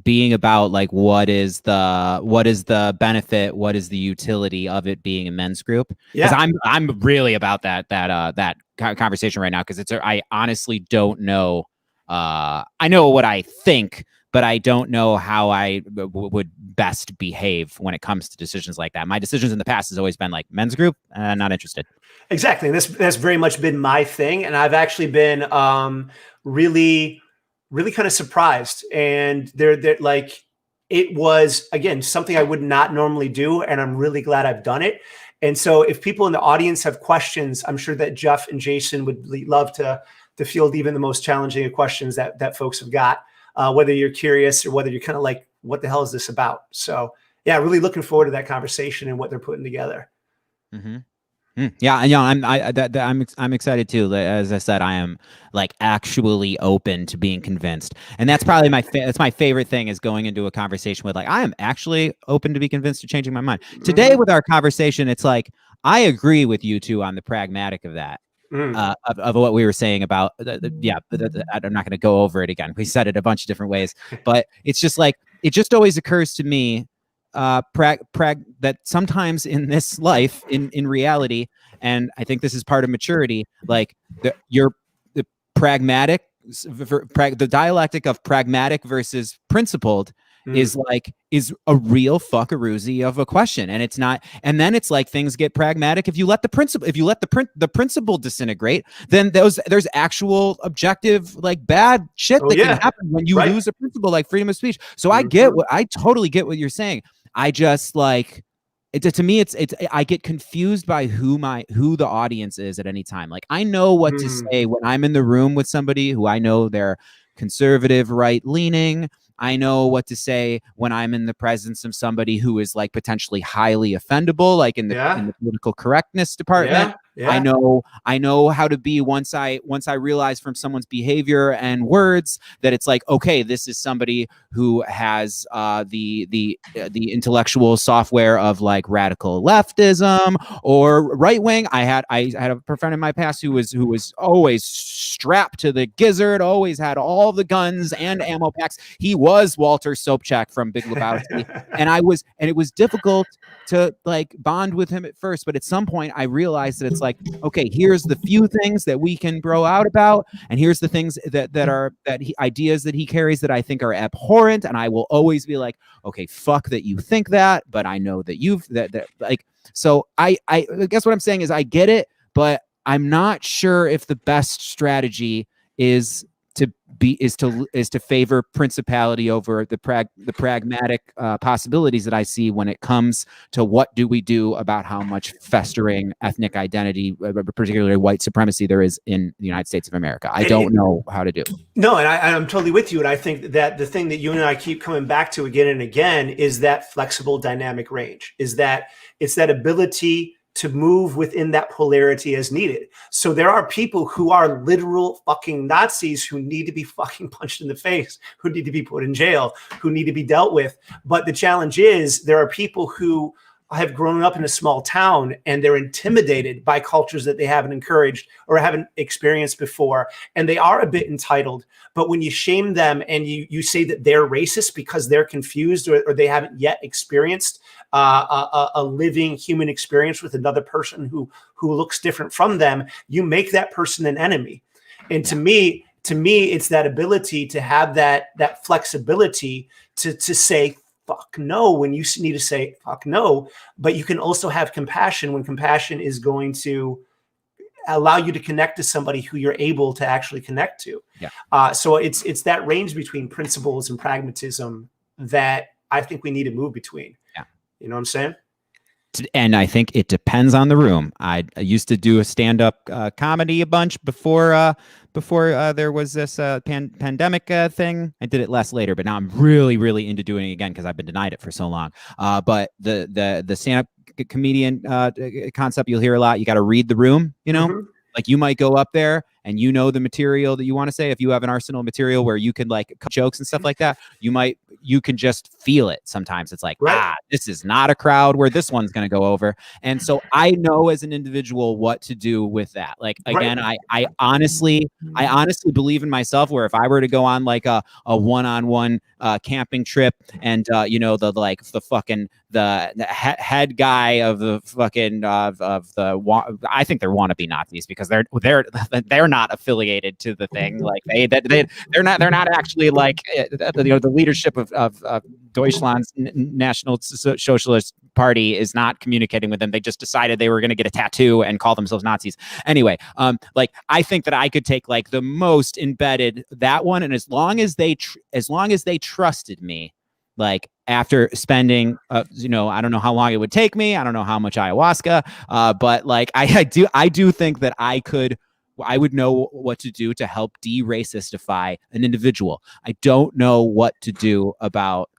being about like what is the benefit, what is the utility of it being a men's group? Because I'm really about that conversation right now, because I honestly don't know. I know what I think, but I don't know how I would best behave when it comes to decisions like that. My decisions in the past has always been like men's group, not interested. Exactly. And that's very much been my thing. And I've actually been really kind of surprised. And they're like, it was, again, something I would not normally do. And I'm really glad I've done it. And so if people in the audience have questions, I'm sure that Jeff and Jason would love to field even the most challenging of questions that folks have got. Whether you're curious or whether you're kind of like, what the hell is this about? So yeah, really looking forward to that conversation and what they're putting together. Yeah, I'm excited too. As I said, I am like actually open to being convinced, and that's probably that's my favorite thing, is going into a conversation with like, I am actually open to be convinced or changing my mind. Today with our conversation, it's like I agree with you two on the pragmatic of that. Of what we were saying about I'm not going to go over it again. We said it a bunch of different ways, but it's just like, it just always occurs to me that sometimes in this life, in reality, and I think this is part of maturity, like the pragmatic, the dialectic of pragmatic versus principled is a real fuckaroozy of a question. And it's not, and then it's like things get pragmatic if you let the principle disintegrate, then there's actual objective like bad shit that can happen when you lose a principle like freedom of speech. So I totally get what you're saying. I just like to me, I get confused by who the audience is at any time. Like I know what to say when I'm in the room with somebody who I know they're conservative, right leaning. I know what to say when I'm in the presence of somebody who is like potentially highly offendable, like in the political correctness department. I know how to be once I realize from someone's behavior and words that it's like, okay, this is somebody who has the intellectual software of like radical leftism or right wing. I had a friend in my past who was always strapped to the gizzard, always had all the guns and ammo packs. He was Walter Sobchak from Big Lebowski, and it was difficult to like bond with him at first, but at some point I realized that it's like, okay, here's the few things that we can bro out about, and here's the things ideas that he carries that I think are abhorrent, and I will always be like, okay, fuck that you think that, but I know that that like, so I guess what I'm saying is I get it, but I'm not sure if the best strategy is to is to favor principality over the pragmatic possibilities that I see when it comes to what do we do about how much festering ethnic identity, particularly white supremacy, there is in the United States of America. I don't know how to do. No, and I'm totally with you. And I think that the thing that you and I keep coming back to again and again is that flexible dynamic range, is that it's that ability to move within that polarity as needed. So there are people who are literal fucking Nazis who need to be fucking punched in the face, who need to be put in jail, who need to be dealt with. But the challenge is there are people who have grown up in a small town and they're intimidated by cultures that they haven't encouraged or haven't experienced before. And they are a bit entitled. But when you shame them and you say that they're racist because they're confused or they haven't yet experienced a living human experience with another person who looks different from them, you make that person an enemy. And to me, it's that ability to have that flexibility to say, fuck no, when you need to say fuck no, but you can also have compassion when compassion is going to allow you to connect to somebody who you're able to actually connect to. Yeah. So it's that range between principles and pragmatism that I think we need to move between. Yeah. You know what I'm saying? And I think it depends on the room. I used to do a stand-up comedy a bunch before there was this pandemic thing. I did it less later, but now I'm really, really into doing it again because I've been denied it for so long. But the stand-up comedian concept you'll hear a lot. You got to read the room, you know? Mm-hmm. Like you might go up there and you know the material that you want to say. If you have an arsenal of material where you can like cut jokes and stuff like that, you can just feel it. Sometimes it's like, right. This is not a crowd where this one's going to go over. And so I know as an individual what to do with that. Like, again, right. I honestly believe in myself where if I were to go on like a one-on-one camping trip and, the head guy of the fucking, I think they're wannabe Nazis because they're not affiliated to the thing. Like they're not actually like the leadership of Deutschland's National Socialist Party is not communicating with them. They just decided they were going to get a tattoo and call themselves Nazis. Anyway, like I think that I could take like the most embedded that one, and as long as they trusted me, like after spending, I don't know how long it would take me. I don't know how much ayahuasca, but like I do think that I would know what to do to help de-racify an individual. I don't know what to do about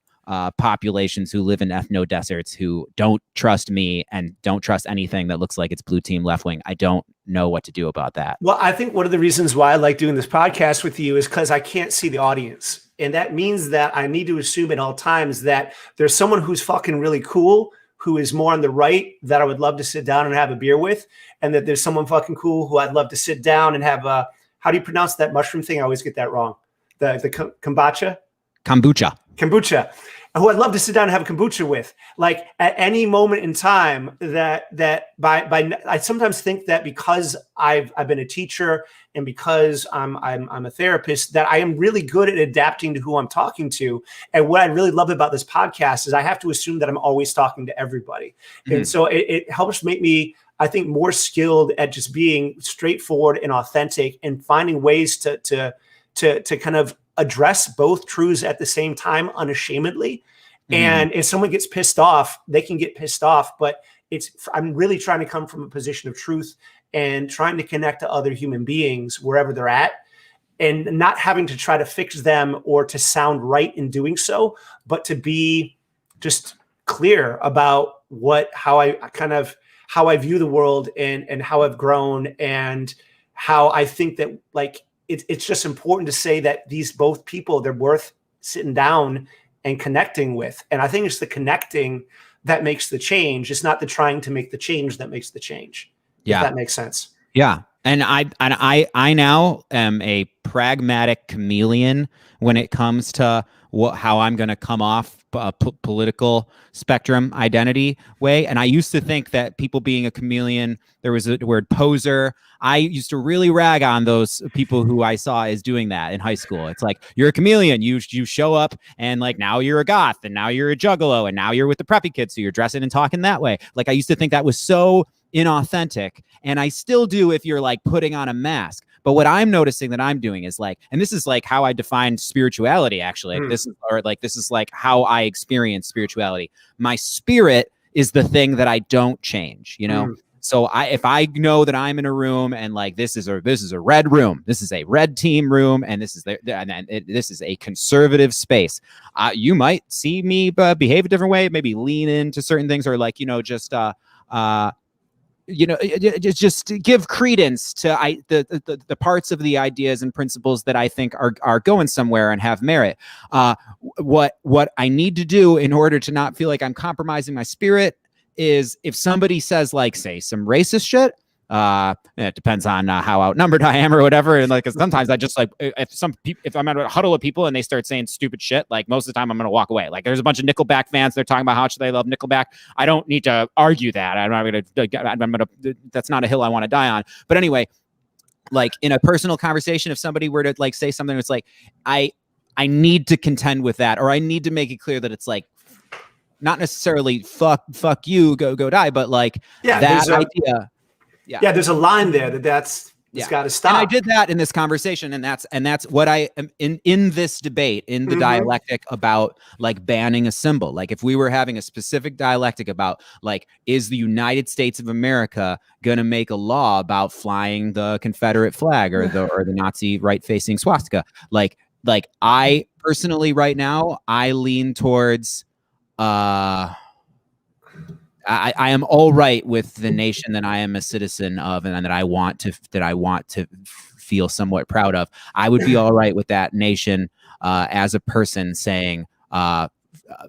populations who live in ethno-deserts who don't trust me and don't trust anything that looks like it's blue team left wing. I don't know what to do about that. Well, I think one of the reasons why I like doing this podcast with you is because I can't see the audience. And that means that I need to assume at all times that there's someone who's fucking really cool, who is more on the right, that I would love to sit down and have a beer with. And that there's someone fucking cool who I'd love to sit down and have how do you pronounce that mushroom thing? I always get that wrong. The kombucha? Kombucha. Who I'd love to sit down and have a kombucha with. Like at any moment in time that I sometimes think that because I've been a teacher and because I'm a therapist, that I am really good at adapting to who I'm talking to. And what I really love about this podcast is I have to assume that I'm always talking to everybody. Mm-hmm. And so it helps make me, I think, more skilled at just being straightforward and authentic and finding ways to kind of address both truths at the same time unashamedly. Mm-hmm. And if someone gets pissed off, they can get pissed off, but I'm really trying to come from a position of truth and trying to connect to other human beings wherever they're at and not having to try to fix them or to sound right in doing so, but to be just clear about how I view the world and how I've grown and how I think that like, it's just important to say that these both people, they're worth sitting down and connecting with. And I think it's the connecting that makes the change. It's not the trying to make the change that makes the change. Yeah. If that makes sense. Yeah. And I now am a pragmatic chameleon when it comes to how I'm going to come off a political spectrum identity way. And I used to think that people being a chameleon, there was a word poser. I used to really rag on those people who I saw as doing that in high school. It's like, you're a chameleon. You show up and like now you're a goth and now you're a juggalo and now you're with the preppy kids. So you're dressing and talking that way. Like I used to think that was so inauthentic. And I still do if you're like putting on a mask. But what I'm noticing that I'm doing is like, and this is like how I define spirituality, actually. Like, this is like how I experience spirituality. My spirit is the thing that I don't change, you know? So if I know that I'm in a room and like this is a red room, this is a red team room, and this is this is a conservative space, you might see me behave a different way, maybe lean into certain things, or like just give credence to the parts of the ideas and principles that I think are going somewhere and have merit. What I need to do in order to not feel like I'm compromising my spirit is if somebody says like, say, some racist shit, it depends on how outnumbered I am or whatever. And like, sometimes I just like, if I'm at a huddle of people and they start saying stupid shit, like most of the time I'm going to walk away. Like there's a bunch of Nickelback fans. They're talking about how much they love Nickelback. I don't need to argue that. That's not a hill I want to die on. But anyway, like in a personal conversation, if somebody were to like say something that's like, I need to contend with that, or I need to make it clear that it's like, not necessarily fuck you, go die, but like that idea. Yeah, there's a line there that's got to stop. And I did that in this conversation, and that's what I am in this debate, in the dialectic about like banning a symbol. Like if we were having a specific dialectic about like, is the United States of America gonna make a law about flying the Confederate flag or the Nazi right-facing swastika? Like I personally right now, I lean towards I am all right with the nation that I am a citizen of and that I want to feel somewhat proud of. I would be all right with that nation as a person saying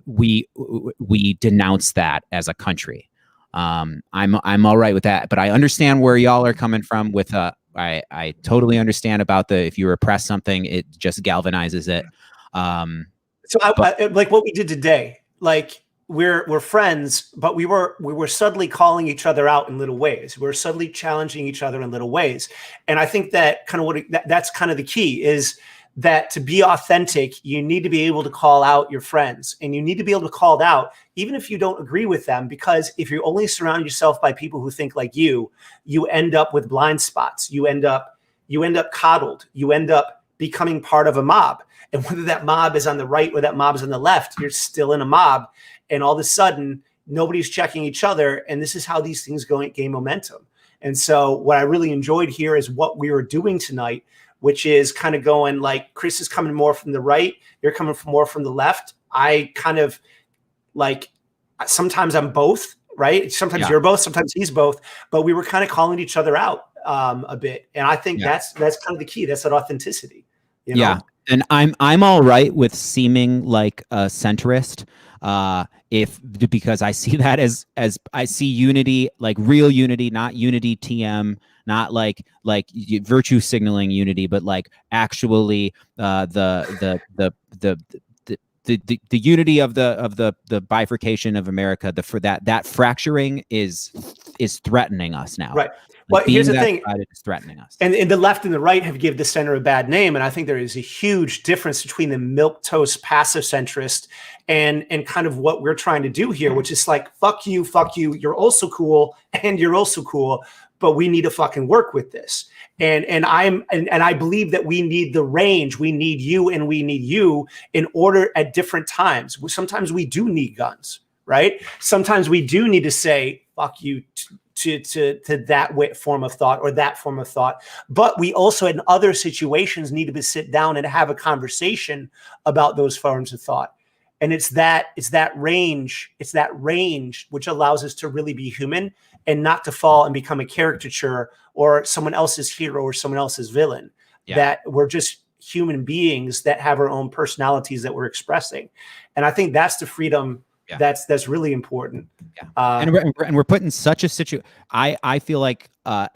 we denounce that as a country. I'm all right with that, but I understand where y'all are coming from with I totally understand about if you repress something, it just galvanizes it. So like what we did today. Like we're friends, but we were subtly calling each other out in little ways. We're subtly challenging each other in little ways. And I think that kind of that's kind of the key is that to be authentic, you need to be able to call out your friends, and you need to be able to call it out, even if you don't agree with them, because if you only surround yourself by people who think like you end up with blind spots. You end up coddled. You end up becoming part of a mob. And whether that mob is on the right or that mob is on the left, you're still in a mob. And all of a sudden, nobody's checking each other. And this is how these things gain momentum. And so what I really enjoyed here is what we were doing tonight, which is kind of going like, Chris is coming more from the right. You're coming more from the left. I kind of like, sometimes I'm both, right? Sometimes you're both, sometimes he's both. But we were kind of calling each other out a bit. And I think that's kind of the key. That's that authenticity. You know? Yeah. And I'm all right with seeming like a centrist, because I see that as I see unity, like real unity, not unity TM, not like virtue signaling unity, but like actually the unity of the bifurcation of America. That fracturing is threatening us now. Right. Well, here's the thing. It's threatening us. And the left and the right have given the center a bad name. And I think there is a huge difference between the milquetoast passive centrist and kind of what we're trying to do here, which is like, fuck you. You're also cool. And you're also cool. But we need to fucking work with this. And I believe that we need the range. We need you and we need you in order at different times. Sometimes we do need guns, right? Sometimes we do need to say, fuck you to that form of thought or that form of thought. But we also in other situations need to sit down and have a conversation about those forms of thought. And it's that range which allows us to really be human and not to fall and become a caricature or someone else's hero or someone else's villain. Yeah. That we're just human beings that have our own personalities that we're expressing. And I think that's the freedom. Yeah. That's really important. Yeah. And we're put in such a situation. I feel like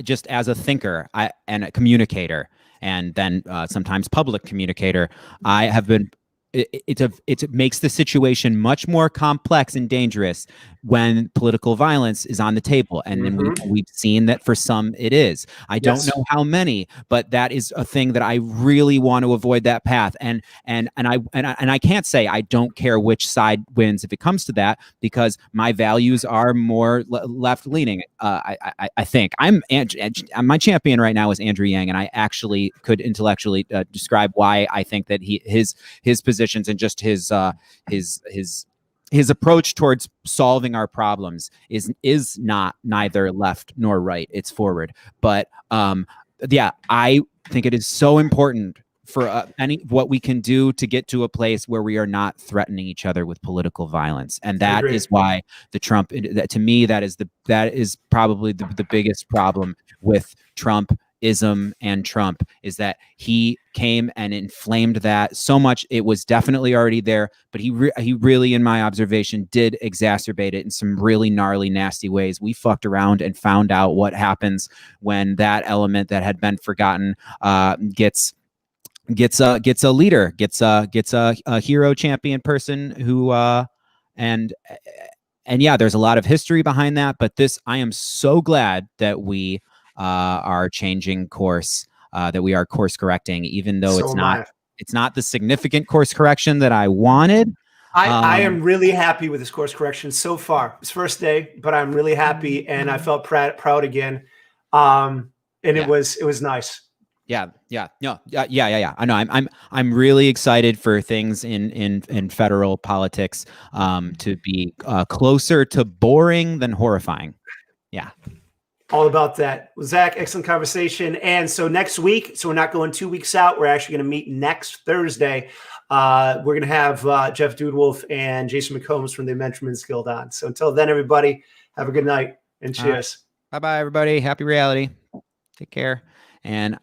just as a thinker and a communicator, and then sometimes public communicator, I have been it makes the situation much more complex and dangerous when political violence is on the table. And then we've seen that for some it is. I don't know how many, but that is a thing that I really want to avoid that path. And I can't say I don't care which side wins if it comes to that, because my values are more left leaning. I think my champion right now is Andrew Yang, and I actually could intellectually describe why I think that his positions and just his approach towards solving our problems is not neither left nor right. It's forward. But yeah, I think it is so important for what we can do to get to a place where we are not threatening each other with political violence. And that is why the Trump, to me, that is probably the biggest problem with Trumpism and Trump, is that he came and inflamed that so much. It was definitely already there, but he really, in my observation, did exacerbate it in some really gnarly, nasty ways. We fucked around and found out what happens when that element that had been forgotten gets a leader, gets a hero champion person who and yeah, there's a lot of history behind that. But I am so glad that we are changing course, that we are course correcting, even though it's not the significant course correction that I wanted. I am really happy with this course correction so far. It's first day, but I'm really happy, and I felt proud again. It was nice. Yeah. I know. I'm really excited for things in federal politics to be closer to boring than horrifying. Yeah. All about that. Well, Zach, excellent conversation. And so next week, so we're not going 2 weeks out. We're actually going to meet next Thursday. We're going to have Jeff Dudewolf and Jason McCombs from the Mentorman's Guild on. So until then, everybody, have a good night and cheers. Bye-bye, everybody. Happy reality. Take care. And